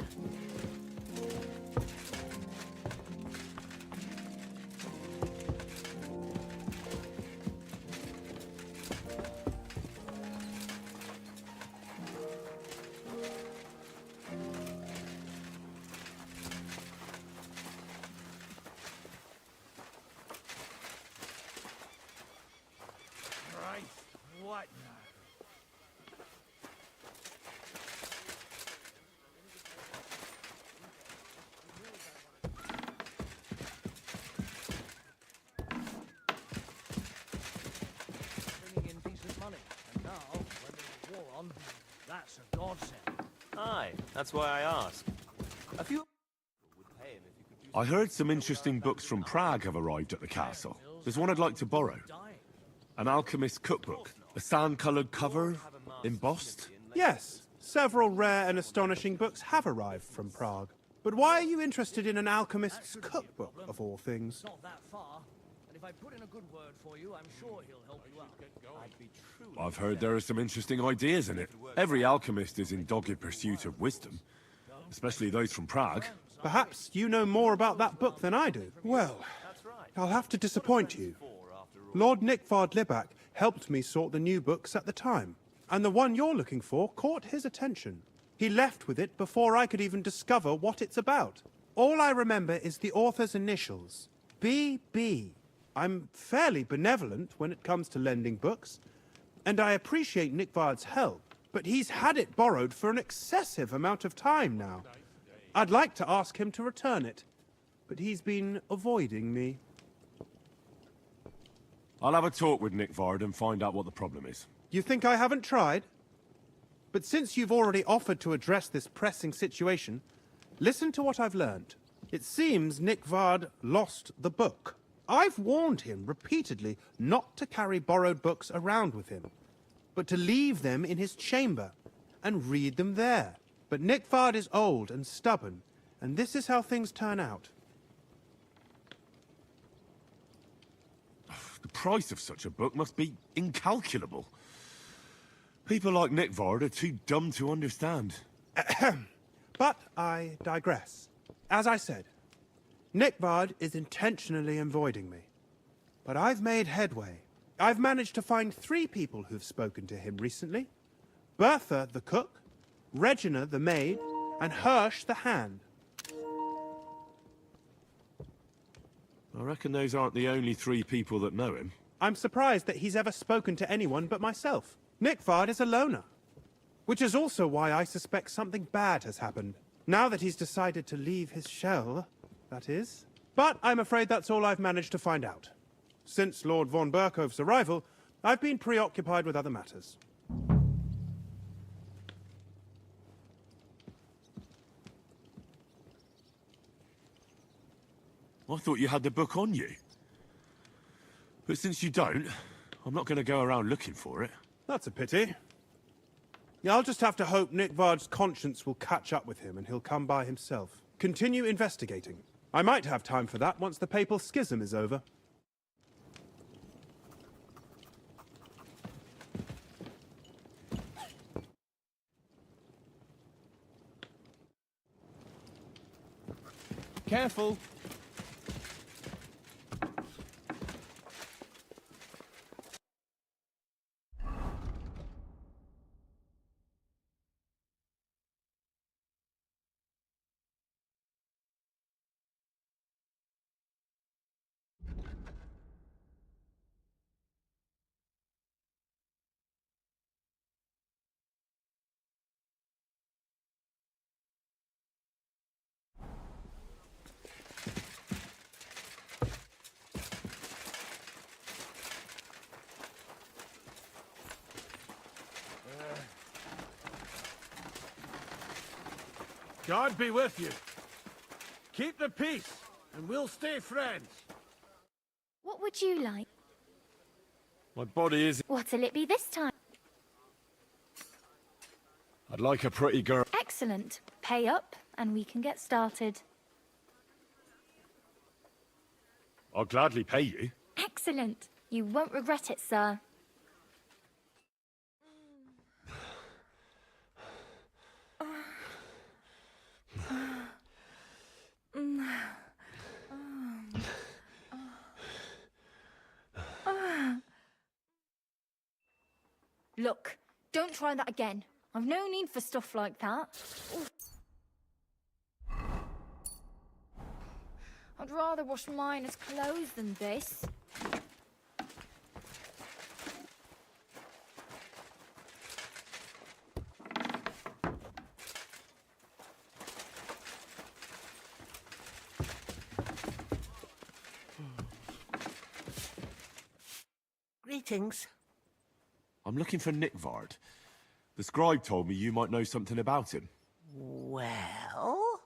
S16: What
S17: Bringing in decent money. And now, when there's a war on, that's a godsend.
S20: Aye, that's why I ask. A few would pay him if you could do
S13: I heard some interesting books from Prague have arrived at the castle. There's one I'd like to borrow. An alchemist's cookbook. A sand-coloured cover, embossed.
S21: Yes, several rare and astonishing books have arrived from Prague. But why are you interested in an alchemist's cookbook, of all things?
S17: Not that far. And if I put in a good word for you, I'm sure he'll help you out.
S20: I'd be truly
S13: I've heard there are some interesting ideas in it. Every alchemist is in dogged pursuit of wisdom, especially those from Prague.
S21: Perhaps you know more about that book than I do. Well, I'll have to disappoint you. Lord Nickvard Libak helped me sort the new books at the time, and the one you're looking for caught his attention. He left with it before I could even discover what it's about. All I remember is the author's initials, B.B. I'm fairly benevolent when it comes to lending books, and I appreciate Nickvard's help, but he's had it borrowed for an excessive amount of time now. I'd like to ask him to return it, but he's been avoiding me.
S13: I'll have a talk with Nickvard and find out what the problem is.
S21: You think I haven't tried? But since you've already offered to address this pressing situation, listen to what I've learned. It seems Nickvard lost the book. I've warned him repeatedly not to carry borrowed books around with him, but to leave them in his chamber and read them there. But Nickvard is old and stubborn, and this is how things turn out.
S13: The price of such a book must be incalculable. People like Nickvard are too dumb to understand.
S21: But I digress. As I said, Nickvard is intentionally avoiding me. But I've made headway. I've managed to find 3 people who've spoken to him recently. Bertha, the cook, Regina, the maid, and Hirsch the hand.
S13: I reckon those aren't the only 3 people that know him.
S21: I'm surprised that he's ever spoken to anyone but myself. Nickvard is a loner. Which is also why I suspect something bad has happened. Now that he's decided to leave his shell, that is. But I'm afraid that's all I've managed to find out. Since Lord von Berkhove's arrival, I've been preoccupied with other matters.
S13: I thought you had the book on you. But since you don't, I'm not going to go around looking for it.
S21: That's a pity. Yeah, I'll just have to hope Nickvard's conscience will catch up with him and he'll come by himself. Continue investigating. I might have time for that once the papal schism is over.
S17: Careful. God be with you. Keep the peace, and we'll stay friends.
S19: What would you like?
S13: My body is...
S19: What'll it be this time?
S13: I'd like a pretty girl.
S19: Excellent. Pay up, and we can get started.
S13: I'll gladly pay you.
S19: Excellent. You won't regret it, sir. Look, don't try that again. I've no need for stuff like that. Oof. I'd rather wash miners' clothes than this.
S22: Greetings.
S13: I'm looking for Nickvard. The scribe told me you might know something about him.
S22: Well,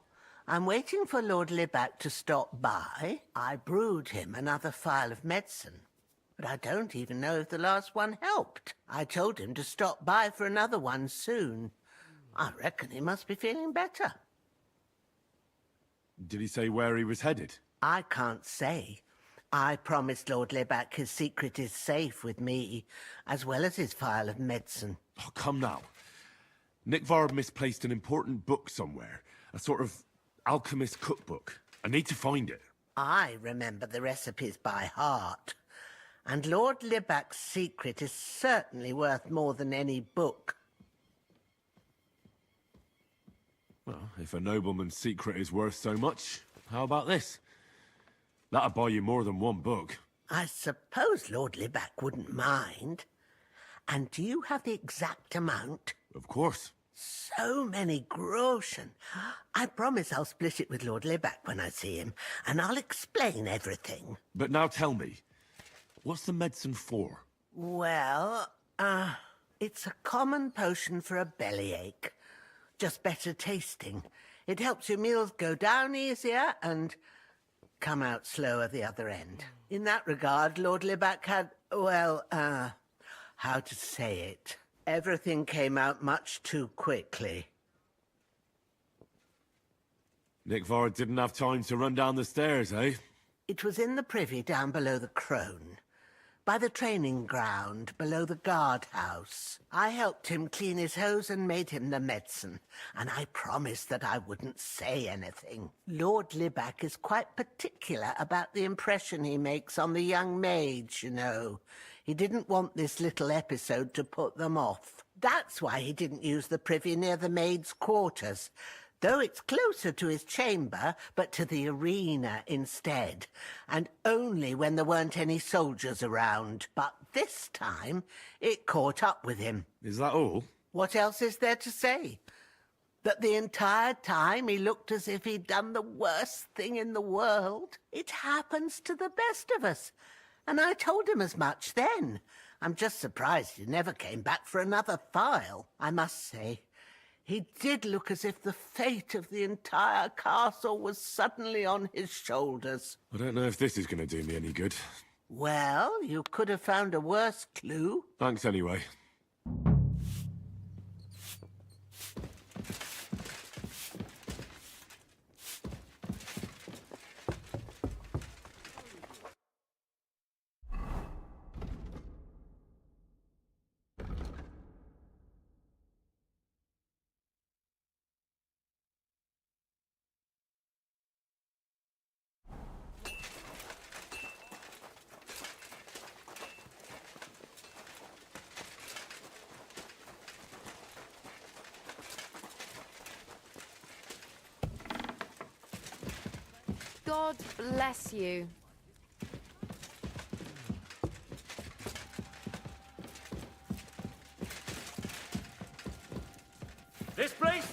S22: I'm waiting for Lord Libak to stop by. I brewed him another phial of medicine, but I don't even know if the last one helped. I told him to stop by for another one soon. I reckon he must be feeling better.
S13: Did he say where he was headed?
S22: I can't say. I promised Lord Libak his secret is safe with me, as well as his phial of medicine.
S13: Oh, come now. Nickvard misplaced an important book somewhere. A sort of alchemist cookbook. I need to find it.
S22: I remember the recipes by heart. And Lord Libak's secret is certainly worth more than any book.
S13: Well, if a nobleman's secret is worth so much, how about this? That'll buy you more than one book.
S22: I suppose Lord Libak wouldn't mind. And do you have the exact amount?
S13: Of course.
S22: So many groschen. I promise I'll split it with Lord Libak when I see him, and I'll explain everything.
S13: But now tell me, what's the medicine for?
S22: Well, it's a common potion for a bellyache. Just better tasting. It helps your meals go down easier and come out slower the other end. In that regard, Lord Libak had, well, how to say it? Everything came out much too quickly.
S13: Nickvard didn't have time to run down the stairs, eh?
S22: It was in the privy down below the crone. By the training ground, below the guardhouse. I helped him clean his hose and made him the medicine, and I promised that I wouldn't say anything. Lord Libak is quite particular about the impression he makes on the young maids, you know. He didn't want this little episode to put them off. That's why he didn't use the privy near the maids' quarters. Though it's closer to his chamber, but to the arena instead. And only when there weren't any soldiers around. But this time, it caught up with him.
S13: Is that all?
S22: What else is there to say? That the entire time he looked as if he'd done the worst thing in the world. It happens to the best of us. And I told him as much then. I'm just surprised he never came back for another file, I must say. He did look as if the fate of the entire castle was suddenly on his shoulders.
S13: I don't know if this is going to do me any good.
S22: Well, you could have found a worse clue.
S13: Thanks anyway.
S1: God bless you.
S16: This place?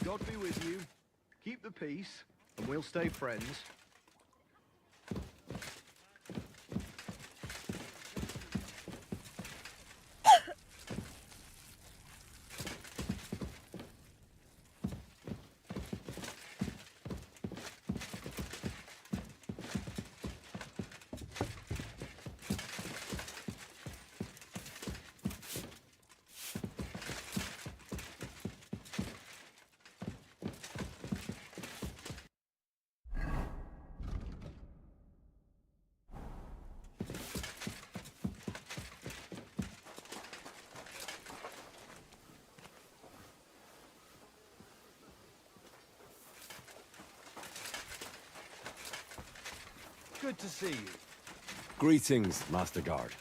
S2: God be with you. Keep the peace, and we'll stay friends.
S8: Good to see you.
S13: Greetings, Master Guard.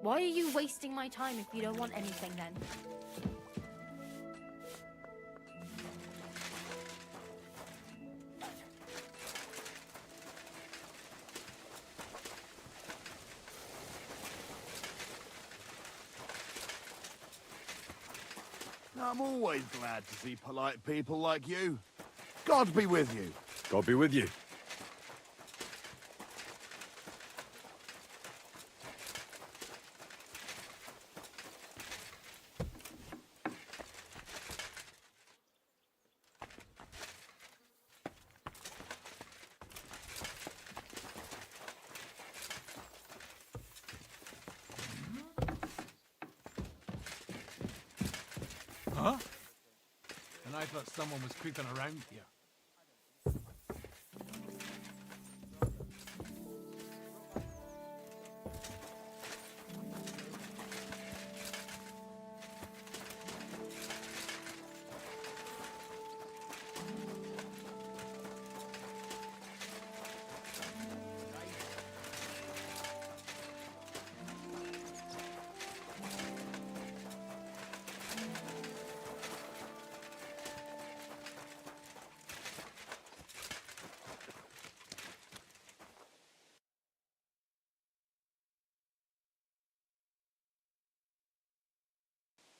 S19: Why are you wasting my time if you don't want anything then?
S17: I'm always glad to see polite people like you. God be with you.
S13: God be with you.
S23: Huh? And I thought someone was creeping around here.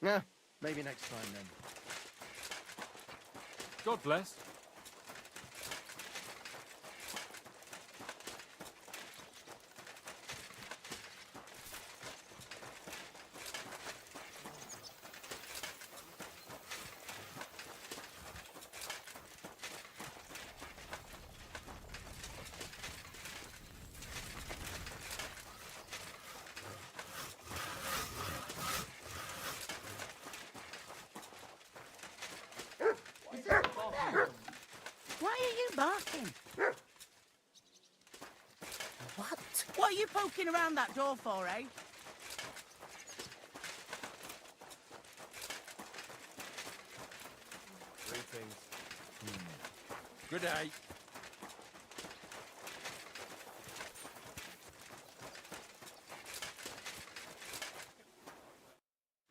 S2: Yeah, maybe next time then.
S13: God bless.
S22: Why are you barking? What? What are you poking around that door for, eh?
S13: Greetings.
S14: Good day.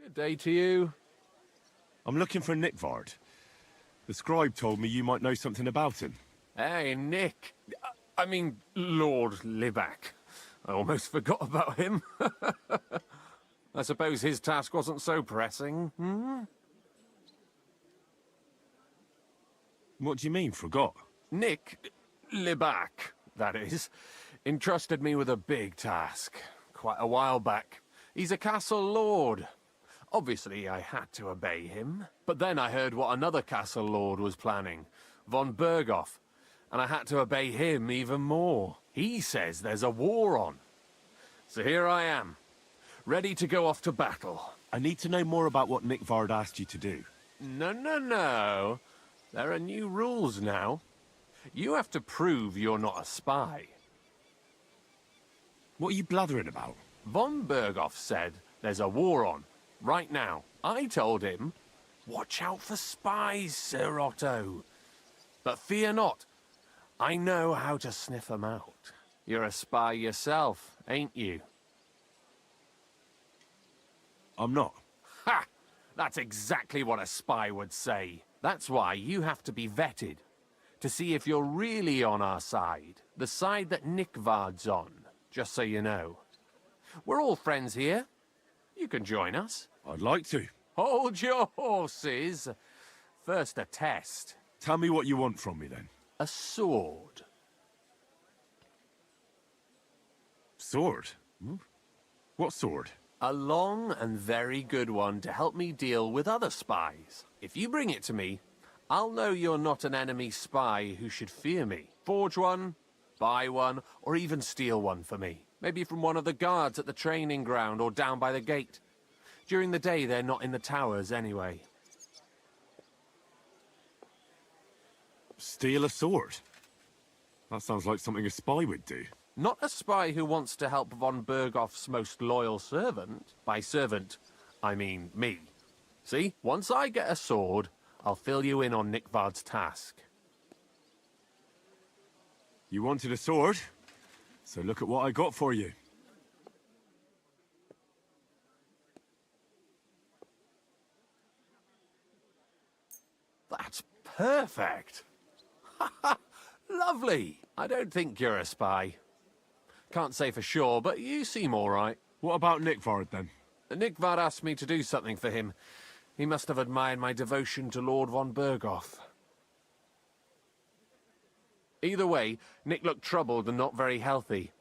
S13: Good day to you. I'm looking for Nickvard. The scribe told me you might know something about him.
S18: Hey, Nick. I mean, Lord Libak. I almost forgot about him. I suppose his task wasn't so pressing, hmm?
S13: What do you mean, forgot?
S18: Nick Libak, that is, entrusted me with a big task quite a while back. He's a castle lord. Obviously, I had to obey him. But then I heard what another castle lord was planning, von Berghoff, and I had to obey him even more. He says there's a war on. So here I am, ready to go off to battle.
S13: I need to know more about what Nickvard asked you to do.
S18: No. There are new rules now. You have to prove you're not a spy.
S13: What are you blathering about?
S18: Von Berghoff said there's a war on, right now. I told him, watch out for spies, Sir Otto. But fear not, I know how to sniff them out. You're a spy yourself, ain't you?
S13: I'm not.
S18: Ha! That's exactly what a spy would say. That's why you have to be vetted, to see if you're really on our side, the side that Nickvard's on, just so you know. We're all friends here. You can join us.
S13: I'd like to.
S18: Hold your horses. First a test.
S13: Tell me what you want from me, then.
S18: A sword.
S13: Sword? What sword?
S18: A long and very good one to help me deal with other spies. If you bring it to me, I'll know you're not an enemy spy who should fear me. Forge one, buy one, or even steal one for me. Maybe from one of the guards at the training ground or down by the gate. During the day, they're not in the towers anyway.
S13: Steal a sword? That sounds like something a spy would do.
S18: Not a spy who wants to help von Berghoff's most loyal servant. By servant, I mean me. See, once I get a sword, I'll fill you in on Nickvard's task.
S13: You wanted a sword? So look at what I got for you.
S18: That's perfect. Lovely. I don't think you're a spy. Can't say for sure, but you seem all right.
S13: What about Nickvard, then?
S18: Nickvard asked me to do something for him. He must have admired my devotion to Lord von Berghoff. Either way, Nick looked troubled and not very healthy.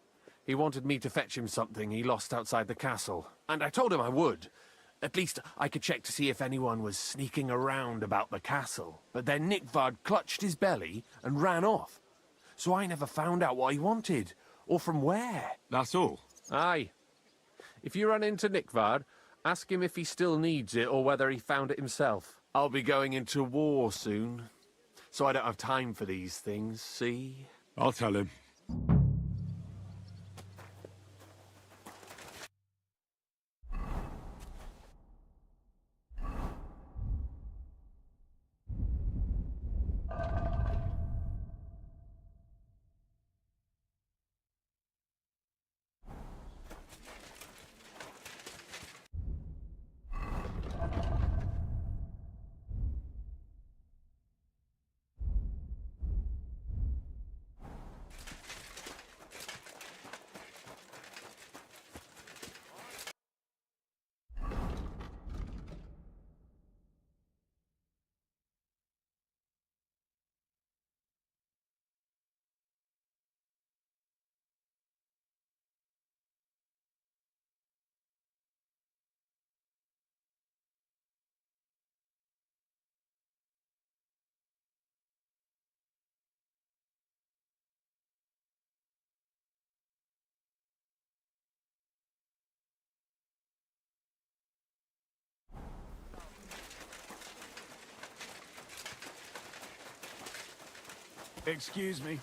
S18: He wanted me to fetch him something he lost outside the castle, and I told him I would. At least I could check to see if anyone was sneaking around about the castle. But then Nickvard clutched his belly and ran off. So I never found out what he wanted, or from where.
S13: That's all?
S18: Aye. If you run into Nickvard, ask him if he still needs it or whether he found it himself. I'll be going into war soon, so I don't have time for these things, see?
S13: I'll tell him.
S23: Excuse me.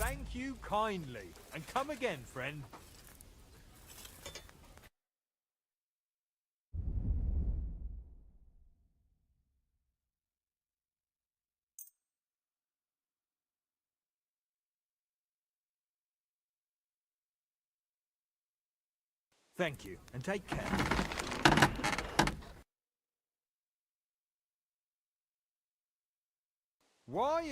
S20: Thank you kindly, and come again, friend. Thank you, and take care. Why?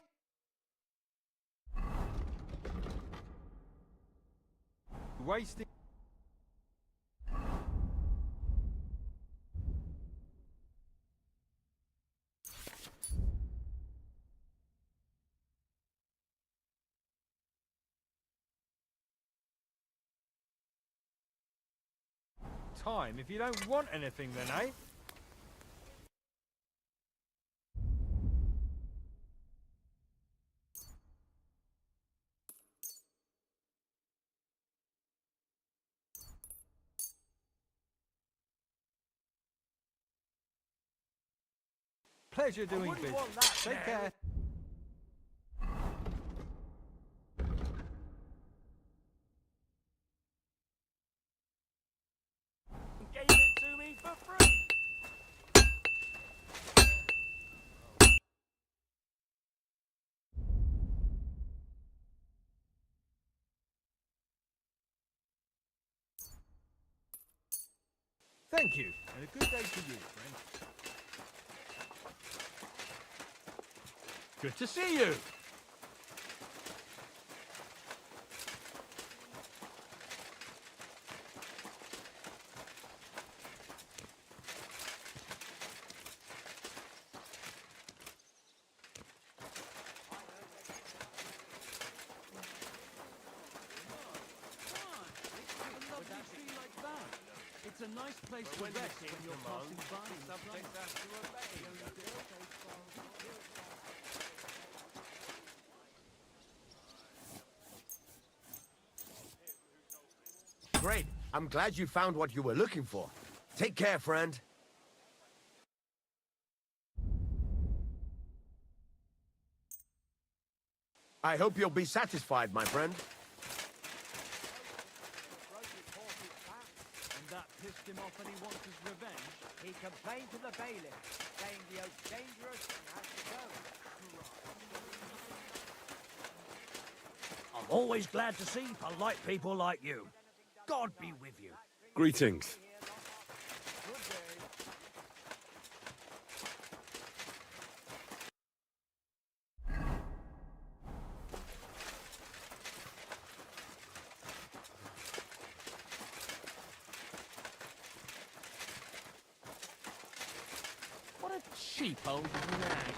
S20: Wasting. Time if you don't want anything then, eh? Pleasure doing business. Take care.
S16: Gave it to me for free.
S20: Thank you, and a good day to you, friend.
S14: Good to see you.
S23: It's a nice place to rest when you're passing by.
S20: Subject has to obey.
S6: Great. I'm glad you found what you were looking for. Take care, friend. I hope you'll be satisfied, my friend.
S23: And that pissed him off and he wants his revenge.
S17: He complained to the bailiff, saying the oak's dangerous and has to go.
S16: I'm always glad to see polite people like you. God be with you.
S13: Greetings.
S23: What a cheap old nag.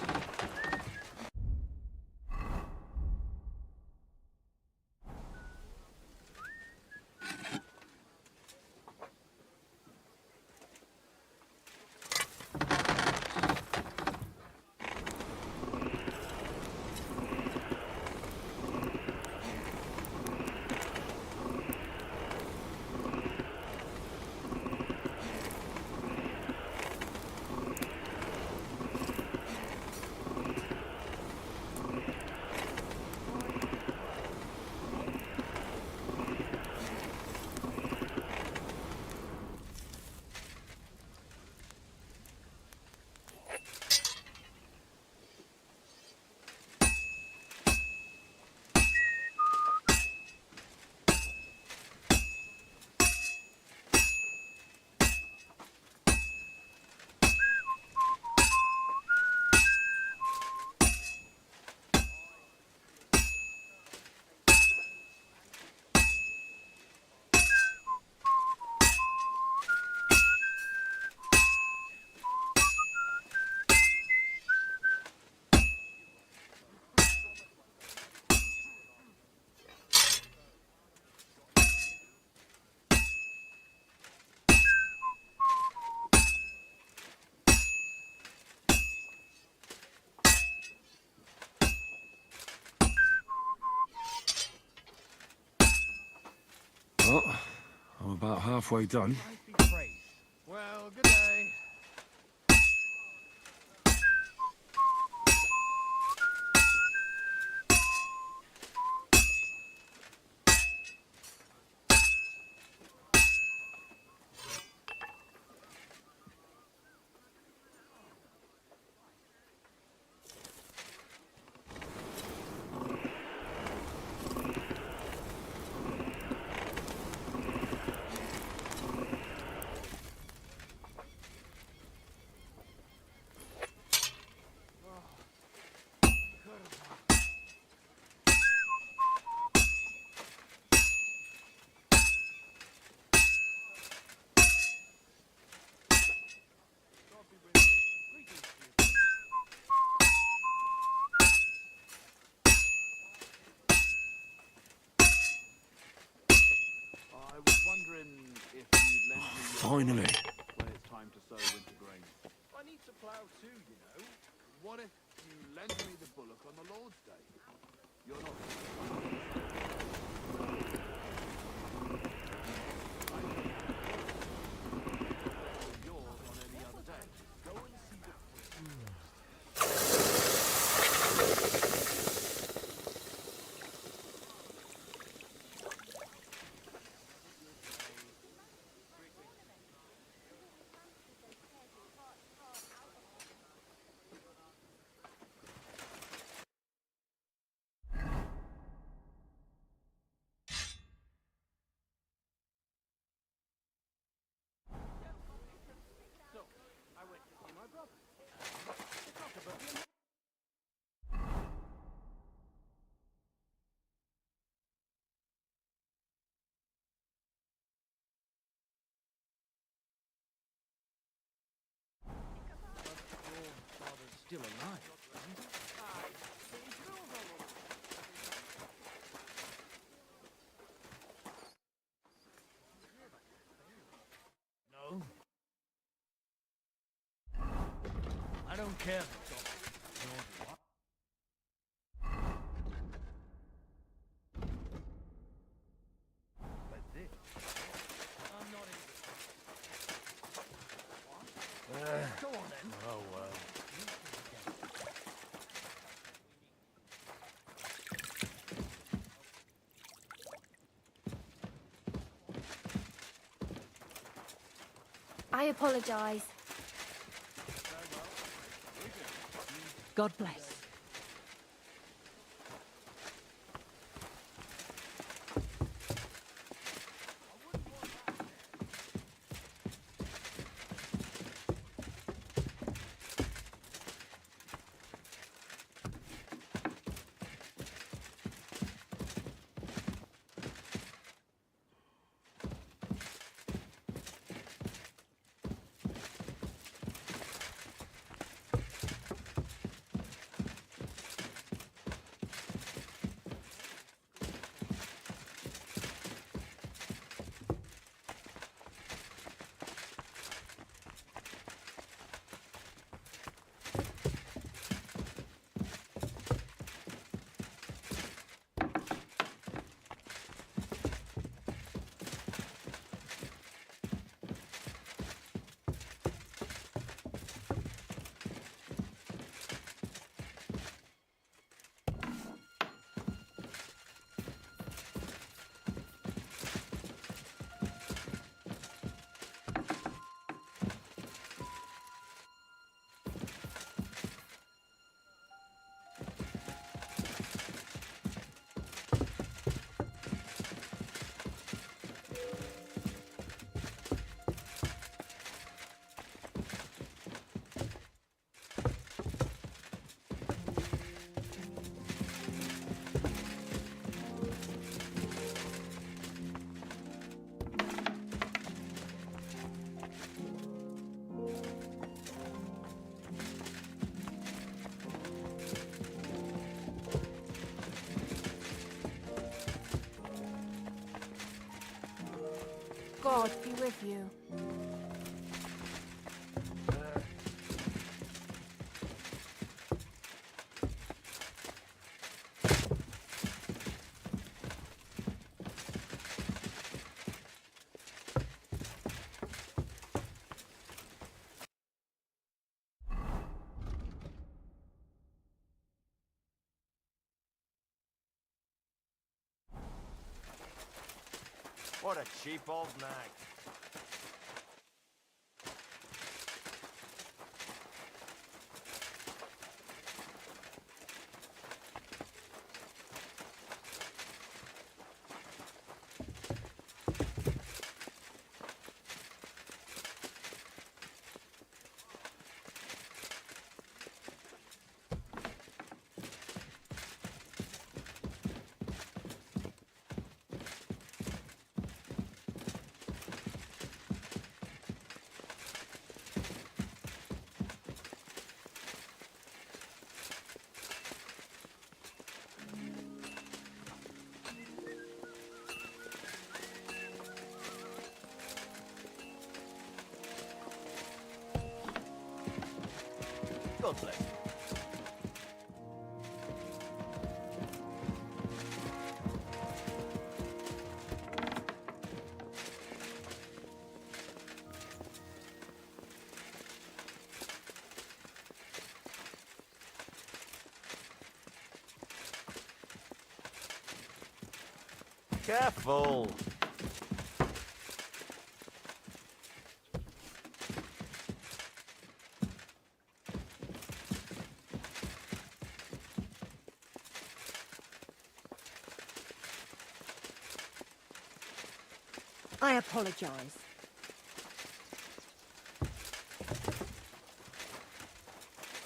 S13: Well, I'm about halfway done.
S2: Well, good day.
S9: I was wondering if you'd lend me your
S13: Finally.
S9: when it's time to sow winter grain.
S2: I need to plough too, you know. What if you lend me the bullock on the Lord's Day? You're not... yours on any other day. Go and see the...
S17: Still alive. No. I don't care. But this, I'm not interested. Go on then. Oh well.
S19: I apologize.
S15: God bless. God be with you.
S20: What a cheap old nag. God bless. Careful.
S15: I apologize.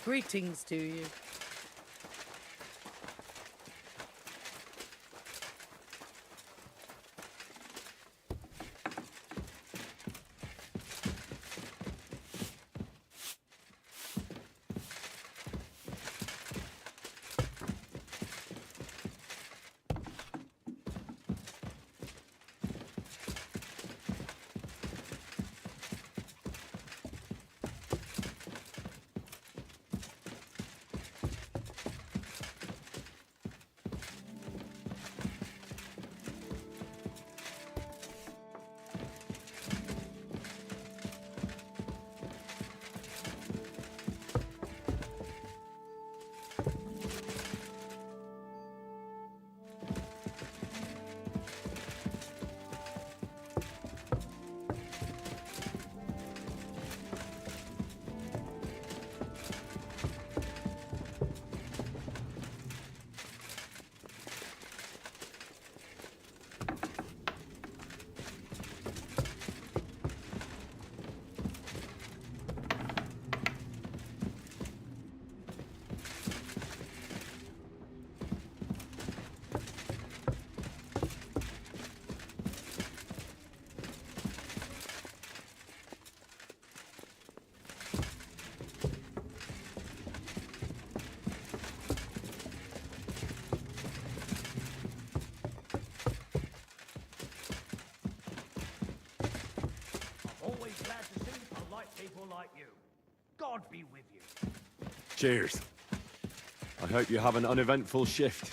S3: Greetings to you.
S17: Always glad to see polite people like you. God be with you.
S13: Cheers. I hope you have an uneventful shift.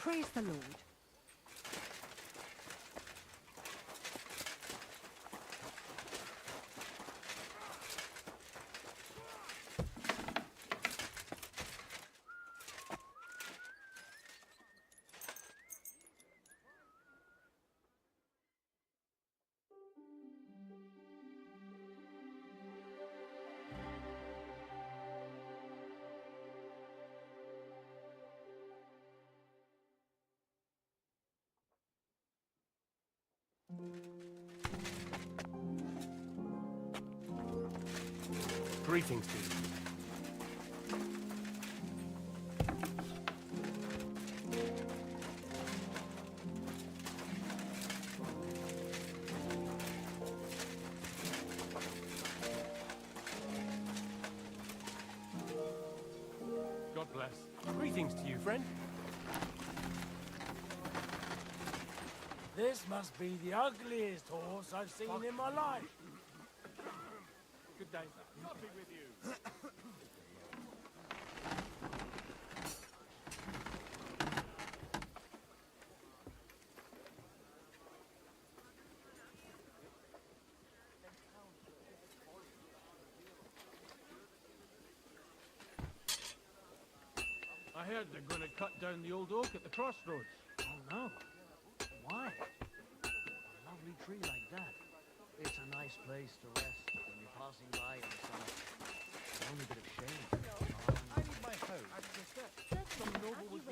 S15: Praise the Lord.
S10: Greetings to you.
S3: Greetings to you, friend.
S17: This must be the ugliest horse I've seen in my life.
S3: Good day.
S2: God be with you.
S23: I heard they're going to cut down the old oak at the crossroads.
S17: Oh no. Why? A lovely tree like that. It's a nice place to rest when you're passing by in the summer. The only bit of shade.
S2: I need my hoe.
S17: Some noble was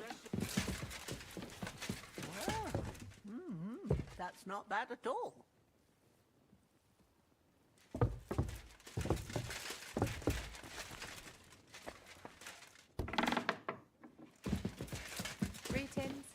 S22: Well, that's not bad at all.
S1: Greetings.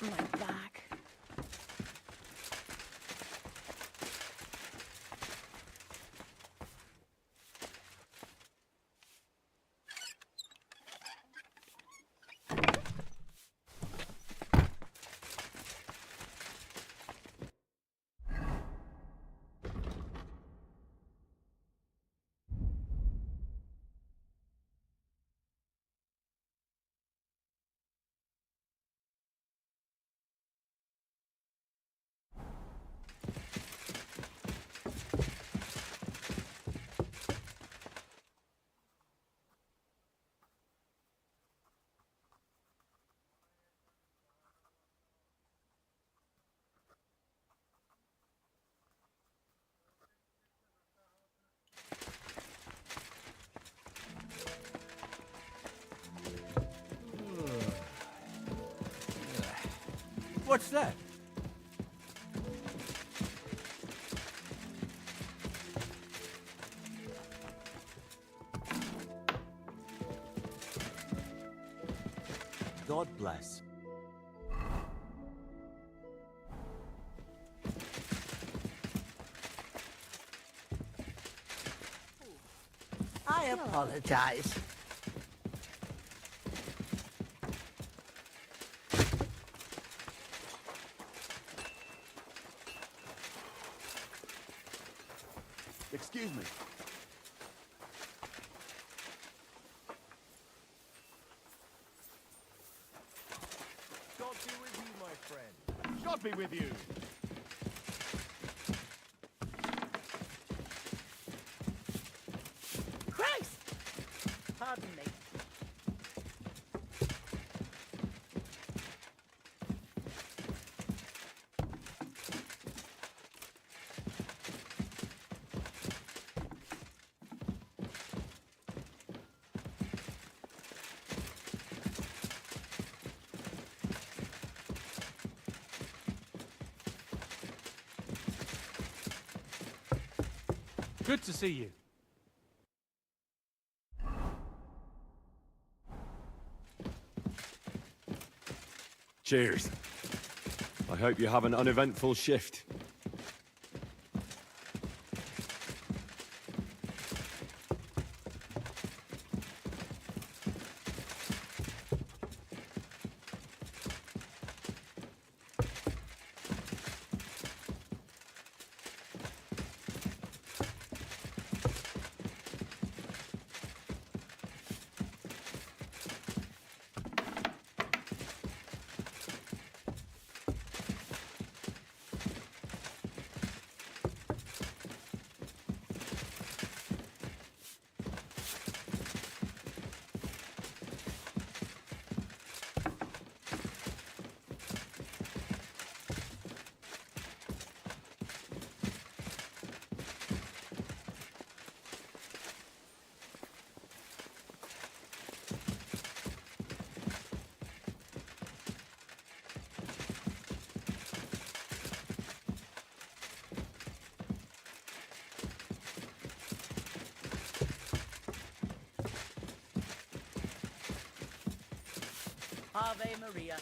S15: My back.
S3: What's that?
S20: God bless.
S22: I apologize.
S2: Excuse me.
S20: God be with you, my friend.
S2: God be with you.
S22: Christ! Pardon me.
S3: Good to see you.
S13: Cheers. I hope you have an uneventful shift.
S5: Ave Maria.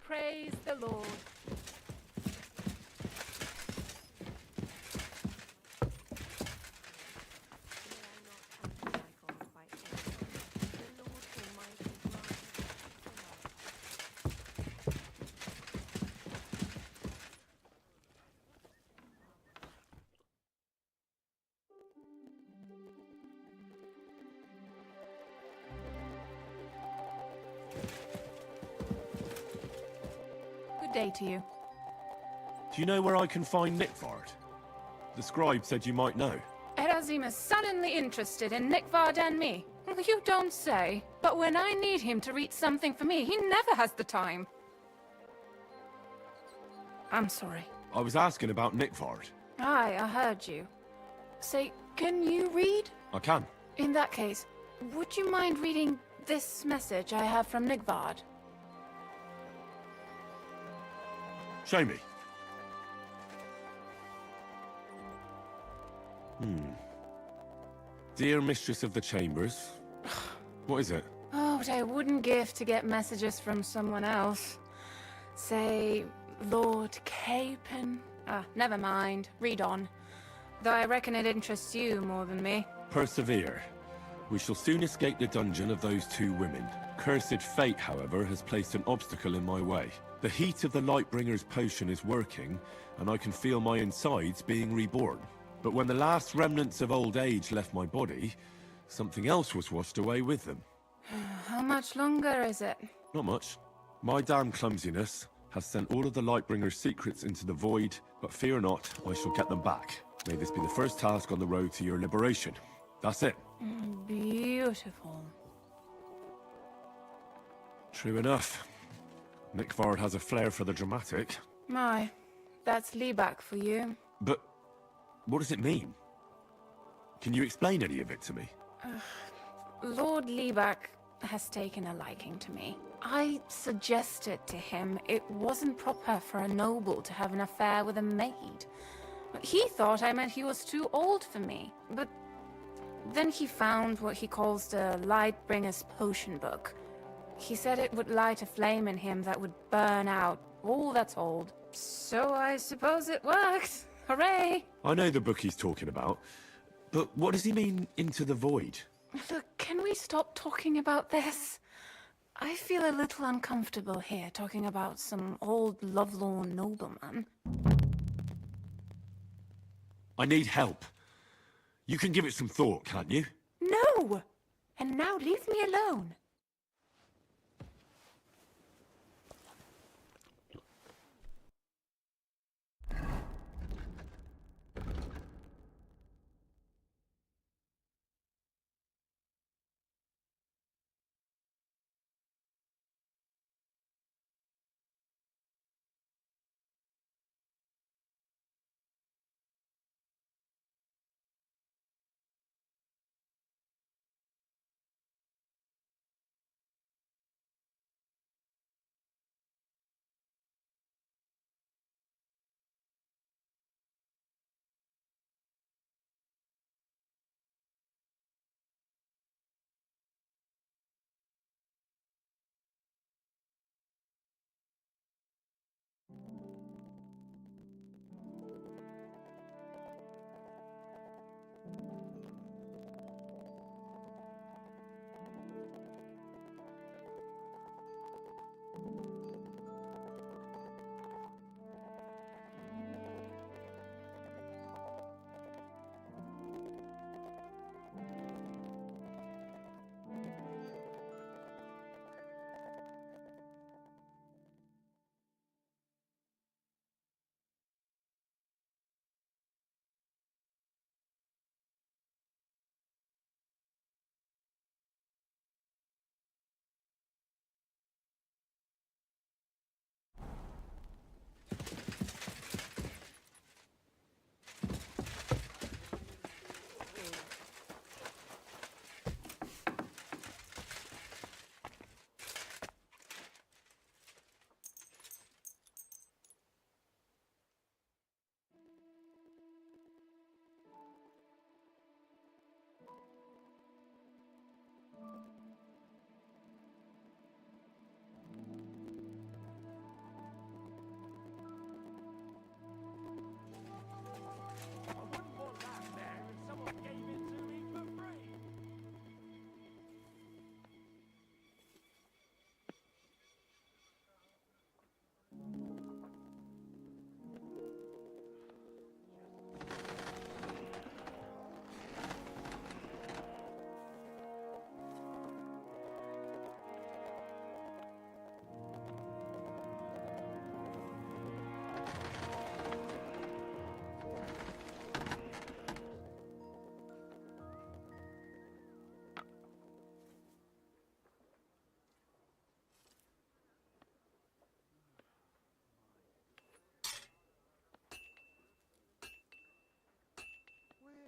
S15: Praise the Lord. Good day to you.
S13: Do you know where I can find Nickford? The scribe said you might know.
S1: Erazim is suddenly interested in Nickford and me. You don't say. But when I need him to read something for me, he never has the time. I'm sorry.
S13: I was asking about Nickford.
S1: Aye, I heard you. Say, can you read?
S13: I can.
S1: In that case, would you mind reading this message I have from Nickford?
S13: Show me. Dear Mistress of the Chambers. What is it?
S1: Oh, what I wouldn't give to get messages from someone else. Say, Lord Capon. Never mind. Read on. Though I reckon it interests you more than me.
S13: Persevere. We shall soon escape the dungeon of those two women. Cursed fate, however, has placed an obstacle in my way. The heat of the Lightbringer's potion is working, and I can feel my insides being reborn. But when the last remnants of old age left my body, something else was washed away with them.
S1: How much longer is it?
S13: Not much. My damn clumsiness has sent all of the Lightbringer's secrets into the void, but fear not, I shall get them back. May this be the first task on the road to your liberation. That's it.
S1: Beautiful.
S13: True enough. Nickford has a flair for the dramatic.
S1: My, that's Liebach for you.
S13: But what does it mean? Can you explain any of it to me?
S1: Lord Liebach has taken a liking to me. I suggested to him it wasn't proper for a noble to have an affair with a maid. He thought I meant he was too old for me, but then he found what he calls the Lightbringer's potion book. He said it would light a flame in him that would burn out all that's old. So I suppose it worked. Hooray!
S13: I know the book he's talking about, but what does he mean, into the void?
S1: Look, can we stop talking about this? I feel a little uncomfortable here, talking about some old lovelorn nobleman.
S13: I need help. You can give it some thought, can't you?
S1: No! And now leave me alone.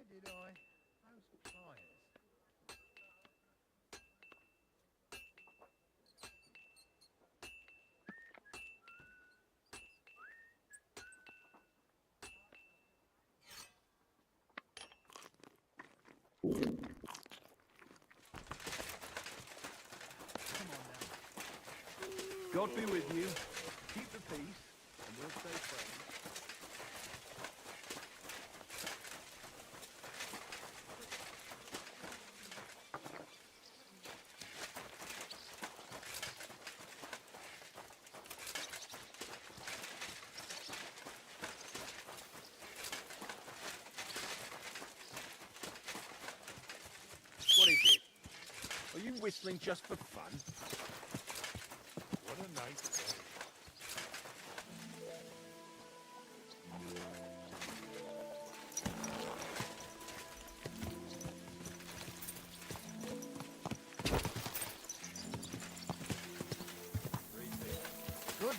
S2: did I? Those pliers.
S23: God be with you. Keep the peace, and we'll stay friends.
S6: What is it? Are you whistling just for fun?
S14: What a nice day.
S2: Good.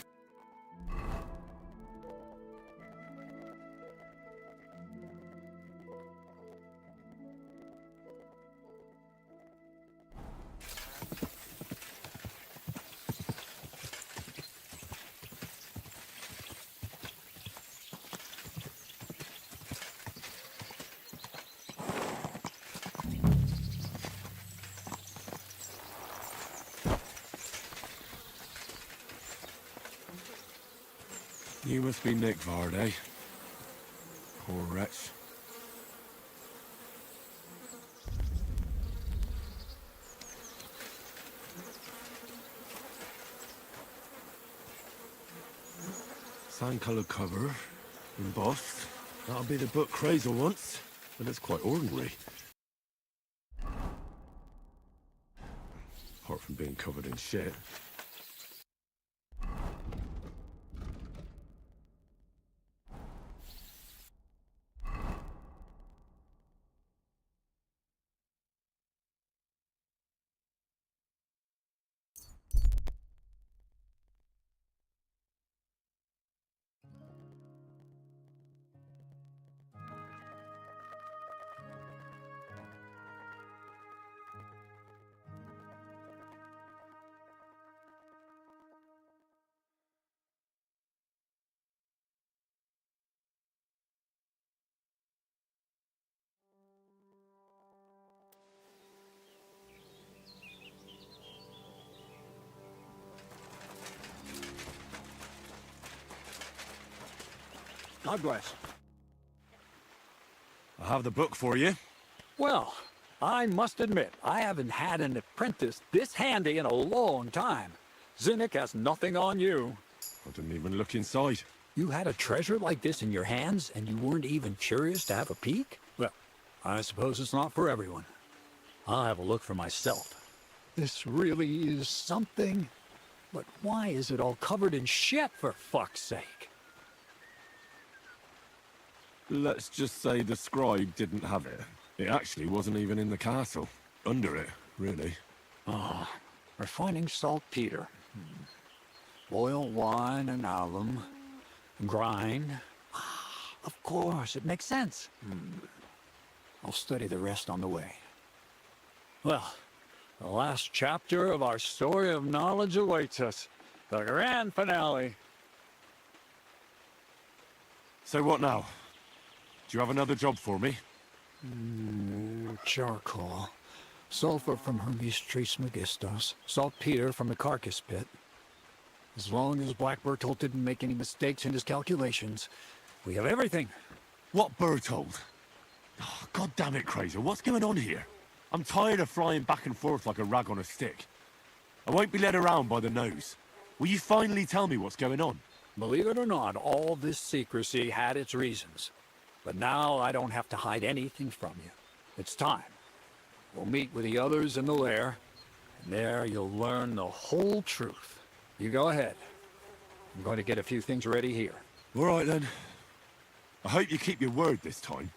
S13: You must be Nigvard, eh? Poor wretch. Sand-coloured cover, embossed. That'll be the book Crazel wants, but it's quite ordinary. Apart from being covered in shit.
S18: God bless.
S13: I have the book for you.
S18: Well, I must admit, I haven't had an apprentice this handy in a long time. Zinnik has nothing on you.
S13: I didn't even look inside.
S18: You had a treasure like this in your hands, and you weren't even curious to have a peek? Well, I suppose it's not for everyone. I'll have a look for myself. This really is something. But why is it all covered in shit, for fuck's sake?
S13: Let's just say the scribe didn't have it. It actually wasn't even in the castle. Under it, really.
S18: Ah, refining saltpeter. Boil wine and alum. Grind. Ah, of course, it makes sense. I'll study the rest on the way. Well, the last chapter of our story of knowledge awaits us. The grand finale.
S13: So what now? Do you have another job for me?
S18: Charcoal. Sulfur from Hermes Trismegistos. Saltpeter from the carcass pit. As long as Black Bertolt didn't make any mistakes in his calculations, we have everything.
S13: What Bertolt? Oh, God damn it, Crazer. What's going on here? I'm tired of flying back and forth like a rag on a stick. I won't be led around by the nose. Will you finally tell me what's going on?
S18: Believe it or not, all this secrecy had its reasons. But now I don't have to hide anything from you. It's time. We'll meet with the others in the lair, and there you'll learn the whole truth. You go ahead. I'm going to get a few things ready here.
S13: All right, then. I hope you keep your word this time.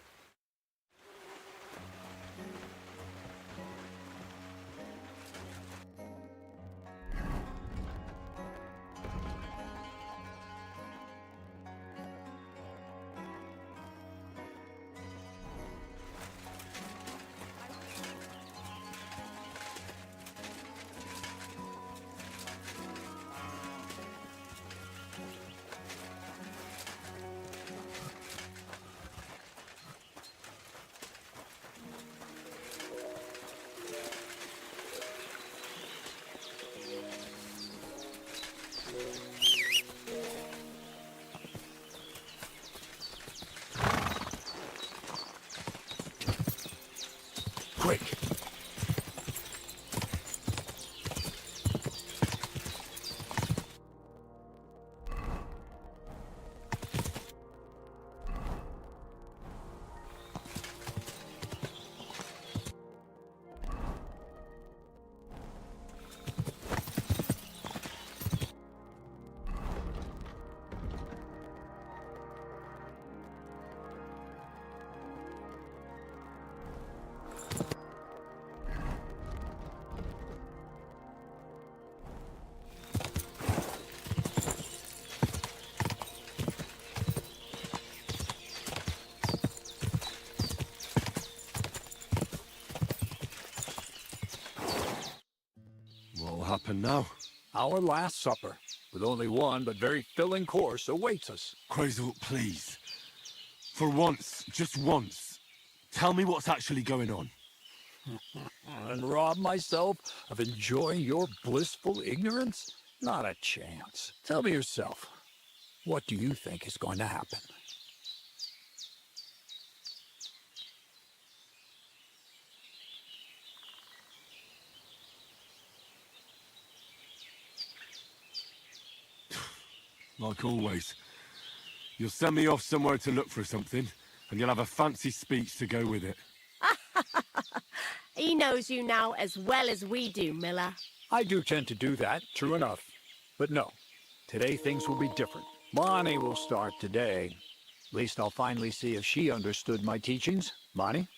S13: What'll happen now?
S18: Our last supper, with only one but very filling course, awaits us.
S13: Quasar, please. For once, just once, tell me what's actually going on.
S18: And rob myself of enjoying your blissful ignorance? Not a chance. Tell me yourself, what do you think is going to happen?
S13: Like always. You'll send me off somewhere to look for something, and you'll have a fancy speech to go with it.
S15: He knows you now as well as we do, Miller.
S18: I do tend to do that, true enough. But no, today things will be different. Bonnie will start today. At least I'll finally see if she understood my teachings. Bonnie?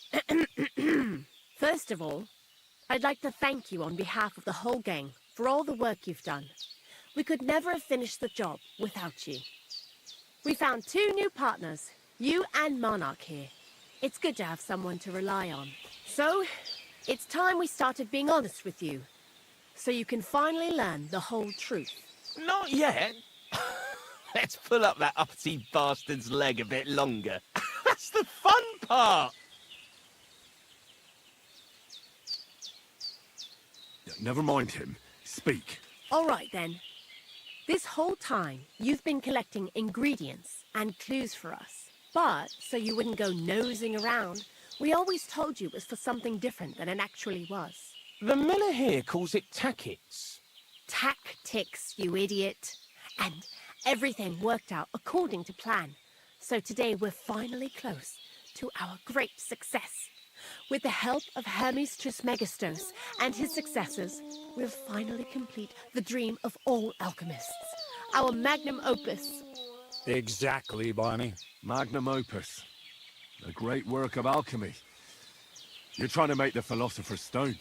S15: First of all, I'd like to thank you on behalf of the whole gang for all the work you've done. We could never have finished the job without you. We found 2 new partners, you and Monarch here. It's good to have someone to rely on. So, it's time we started being honest with you, so you can finally learn the whole truth.
S20: Not yet. Let's pull up that uppity bastard's leg a bit longer. That's the fun part.
S13: Never mind him. Speak.
S15: All right, then. This whole time, you've been collecting ingredients and clues for us. But, so you wouldn't go nosing around, we always told you it was for something different than it actually was.
S20: The miller here calls it tackets.
S15: Tactics, you idiot. And everything worked out according to plan. So today we're finally close to our great success. With the help of Hermes Trismegistos and his successors, we'll finally complete the dream of all alchemists. Our magnum opus.
S18: Exactly, Bonnie.
S13: Magnum opus. A great work of alchemy. You're trying to make the Philosopher's Stone.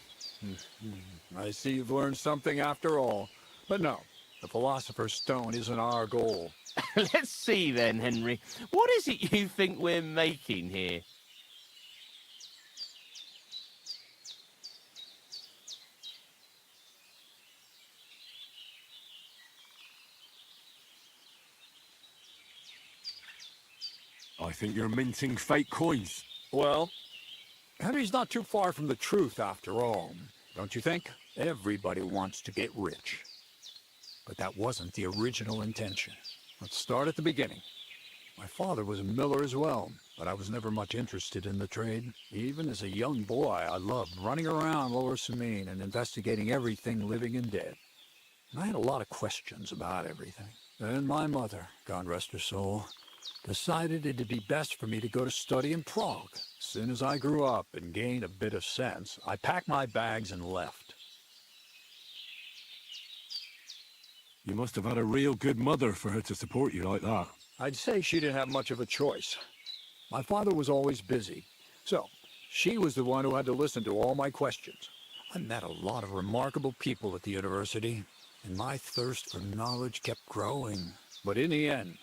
S18: I see you've learned something after all. But no, the Philosopher's Stone isn't our goal.
S20: Let's see then, Henry. What is it you think we're making here?
S13: I think you're minting fake coins.
S18: Well, Henry's not too far from the truth after all, don't you think? Everybody wants to get rich. But that wasn't the original intention. Let's start at the beginning. My father was a miller as well, but I was never much interested in the trade. Even as a young boy, I loved running around Lower Samine and investigating everything living and dead. And I had a lot of questions about everything. Then my mother, God rest her soul, decided it'd be best for me to go to study in Prague. As soon as I grew up and gained a bit of sense, I packed my bags and left.
S13: You must have had a real good mother for her to support you like that.
S18: I'd say she didn't have much of a choice. My father was always busy, so she was the one who had to listen to all my questions. I met a lot of remarkable people at the university, and my thirst for knowledge kept growing. But in the end,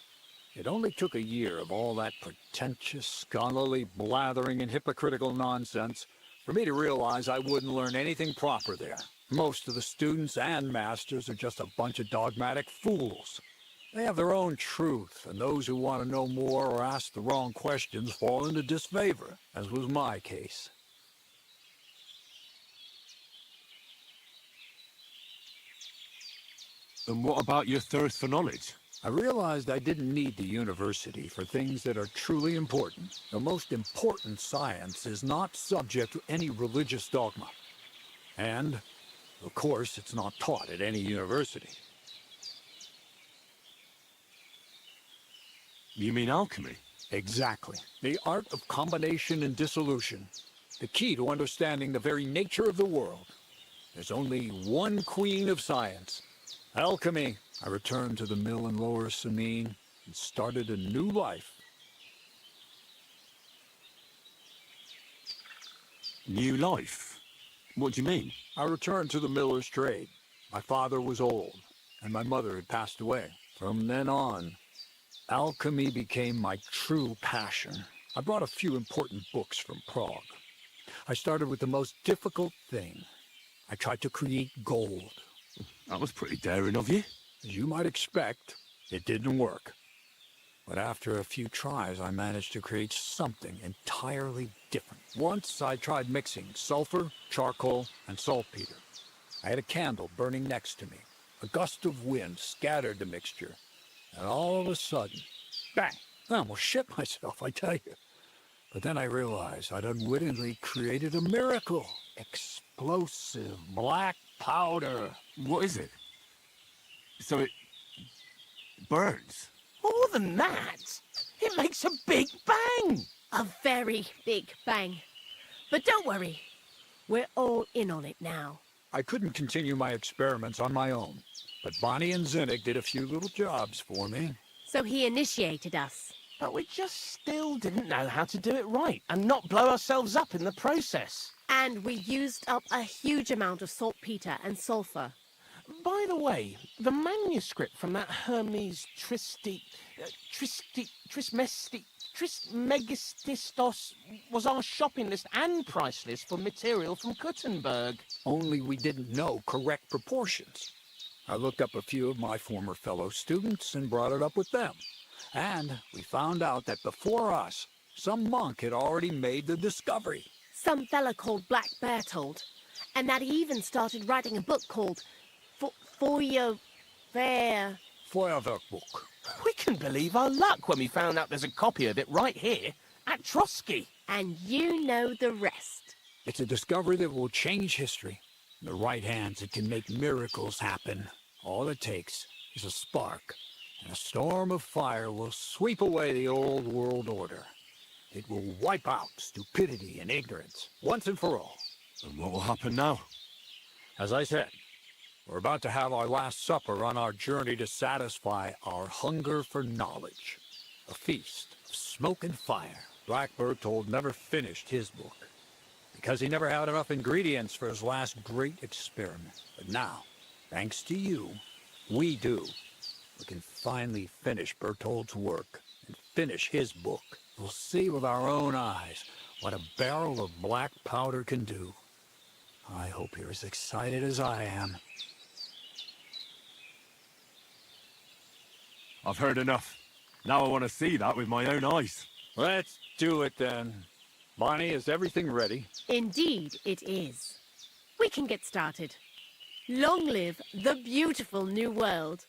S18: it only took a year of all that pretentious, scholarly blathering and hypocritical nonsense for me to realize I wouldn't learn anything proper there. Most of the students and masters are just a bunch of dogmatic fools. They have their own truth, and those who want to know more or ask the wrong questions fall into disfavor, as was my case.
S13: And what about your thirst for knowledge?
S18: I realized I didn't need the university for things that are truly important. The most important science is not subject to any religious dogma. And, of course, it's not taught at any university.
S13: You mean alchemy?
S18: Exactly. The art of combination and dissolution. The key to understanding the very nature of the world. There's only one queen of science. Alchemy. I returned to the mill in Lower Samine and started a new life.
S13: New life? What do you mean?
S18: I returned to the miller's trade. My father was old, and my mother had passed away. From then on, alchemy became my true passion. I brought a few important books from Prague. I started with the most difficult thing. I tried to create gold.
S13: That was pretty daring of you.
S18: As you might expect, it didn't work. But after a few tries, I managed to create something entirely different. Once I tried mixing sulfur, charcoal, and saltpeter. I had a candle burning next to me. A gust of wind scattered the mixture. And all of a sudden, bang! I almost shit myself, I tell you. But then I realized I'd unwittingly created a miracle. Explosive black powder.
S13: What is it? So it burns?
S20: More than that, it makes a big bang.
S15: A very big bang. But don't worry, we're all in on it now.
S18: I couldn't continue my experiments on my own, but Bonnie and Zinnik did a few little jobs for me.
S15: So he initiated us.
S20: But we just still didn't know how to do it right and not blow ourselves up in the process.
S15: And we used up a huge amount of saltpeter and sulfur.
S20: By the way, the manuscript from that Hermes Trismegistos was our shopping list and price list for material from Gutenberg.
S18: Only we didn't know correct proportions. I looked up a few of my former fellow students and brought it up with them. And we found out that before us, some monk had already made the discovery.
S15: Some fella called Black Bertold. And that he even started writing a book called
S18: Feuerwerk book.
S20: We can believe our luck when we found out there's a copy of it right here at Trotsky.
S15: And you know the rest.
S18: It's a discovery that will change history. In the right hands, it can make miracles happen. All it takes is a spark, and a storm of fire will sweep away the old world order. It will wipe out stupidity and ignorance, once and for all.
S13: And what will happen now?
S18: As I said, we're about to have our last supper on our journey to satisfy our hunger for knowledge. A feast of smoke and fire. Black Bertold never finished his book, because he never had enough ingredients for his last great experiment. But now, thanks to you, we do. We can finally finish Bertold's work and finish his book. We'll see with our own eyes what a barrel of black powder can do. I hope you're as excited as I am.
S13: I've heard enough. Now I want to see that with my own eyes.
S18: Let's do it then. Bonnie, is everything ready?
S15: Indeed it is. We can get started. Long live the beautiful new world.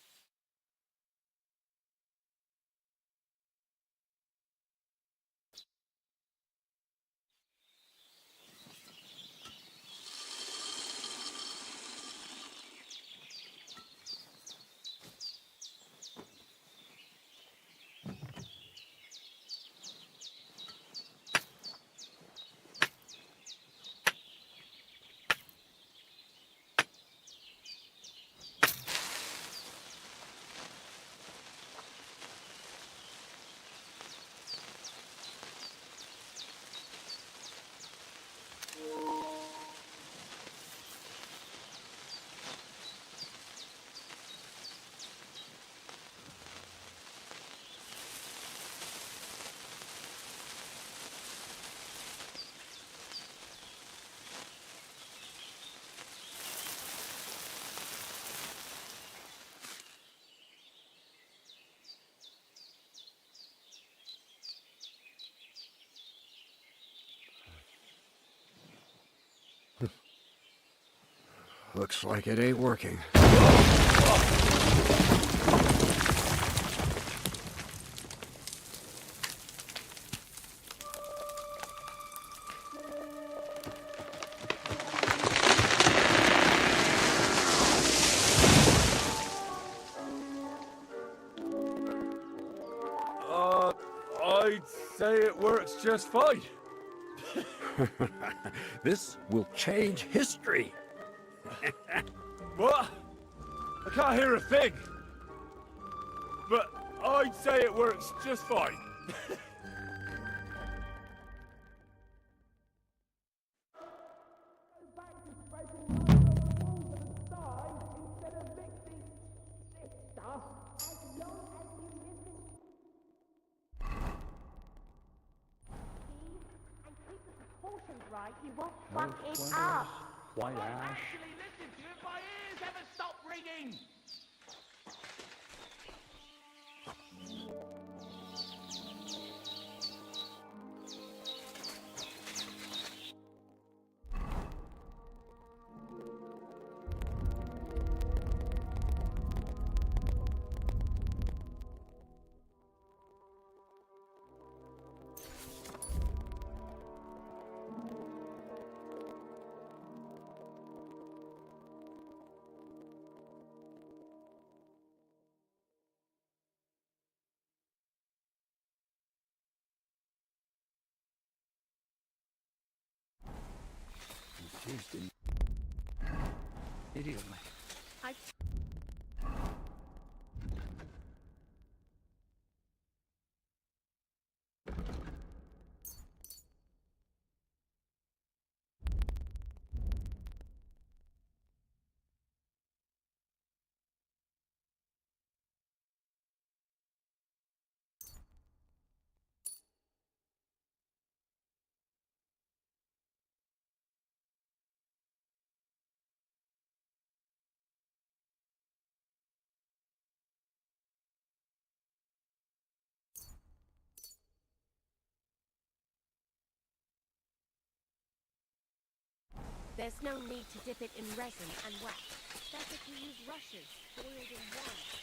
S10: Looks like it ain't working.
S13: I'd say it works just fine.
S18: This will change history.
S13: What? I can't hear a thing. But I'd say it works just fine.
S15: Right, you won't fuck it up.
S18: White ash.
S20: Actually, listen to it, my ears haven't stopped ringing.
S15: I... There's no need to dip it in resin and wax. Better to use rushes, boiled in wine.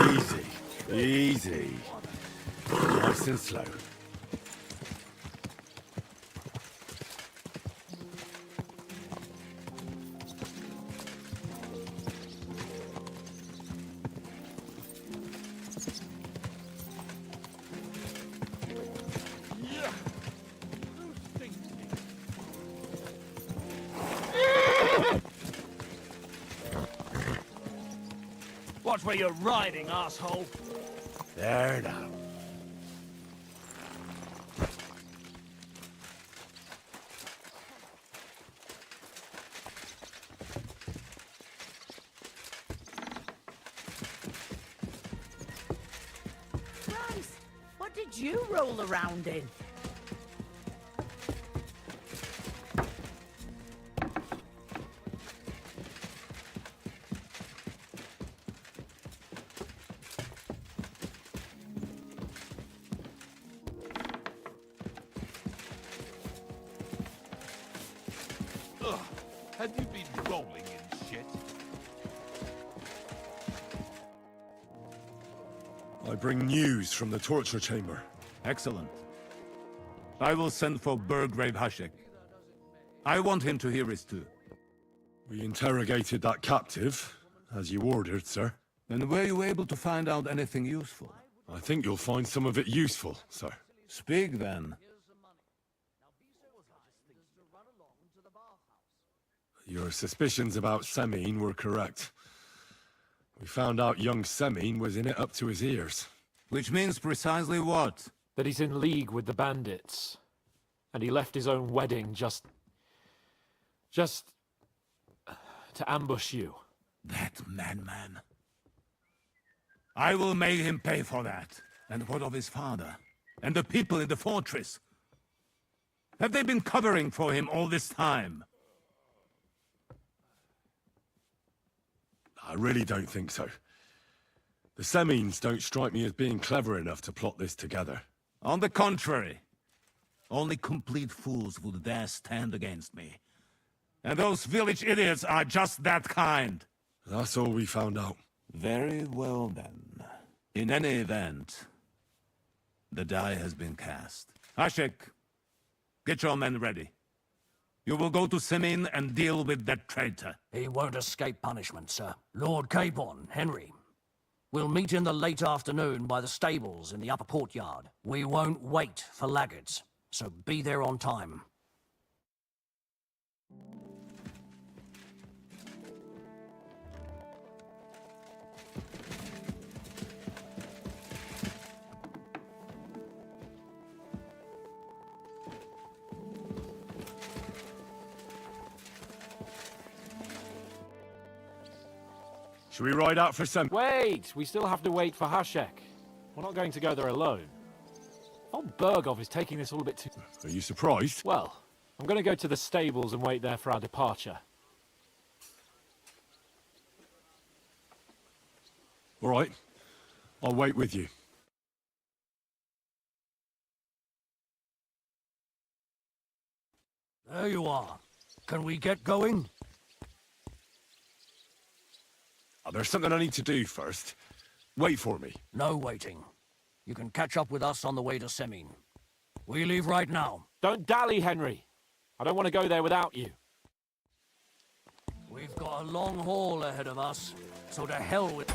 S13: Easy, easy. Nice and slow.
S3: Watch where you're riding, asshole.
S13: There now.
S5: Christ, what did you roll around in?
S14: Ugh, have you been rolling in shit?
S13: I bring news from the torture chamber.
S10: Excellent. I will send for Burgrave Hashek. I want him to hear it too.
S13: We interrogated that captive, as you ordered, sir.
S10: And were you able to find out anything useful?
S13: I think you'll find some of it useful, sir.
S10: Speak then.
S13: Your suspicions about Semine were correct. We found out young Semine was in it up to his ears.
S10: Which means precisely what?
S11: That he's in league with the bandits. And he left his own wedding just to ambush you.
S10: That madman. I will make him pay for that. And what of his father? And the people in the fortress? Have they been covering for him all this time?
S13: I really don't think so. The Semines don't strike me as being clever enough to plot this together.
S10: On the contrary. Only complete fools would dare stand against me. And those village idiots are just that kind.
S13: That's all we found out.
S10: Very well then. In any event, the die has been cast. Hashek, get your men ready. You will go to Semine and deal with that traitor.
S17: He won't escape punishment, sir. Lord Capon, Henry. We'll meet in the late afternoon by the stables in the upper courtyard. We won't wait for laggards, so be there on time.
S13: Should we ride out for some...
S11: Wait! We still have to wait for Hashek. We're not going to go there alone. Von Bergov is taking this all a bit too...
S13: Are you surprised?
S11: Well, I'm going to go to the stables and wait there for our departure.
S13: All right. I'll wait with you.
S17: There you are. Can we get going?
S13: Oh, there's something I need to do first. Wait for me.
S17: No waiting. You can catch up with us on the way to Semin. We leave right now.
S11: Don't dally, Henry. I don't want to go there without you.
S17: We've got a long haul ahead of us, so to hell with...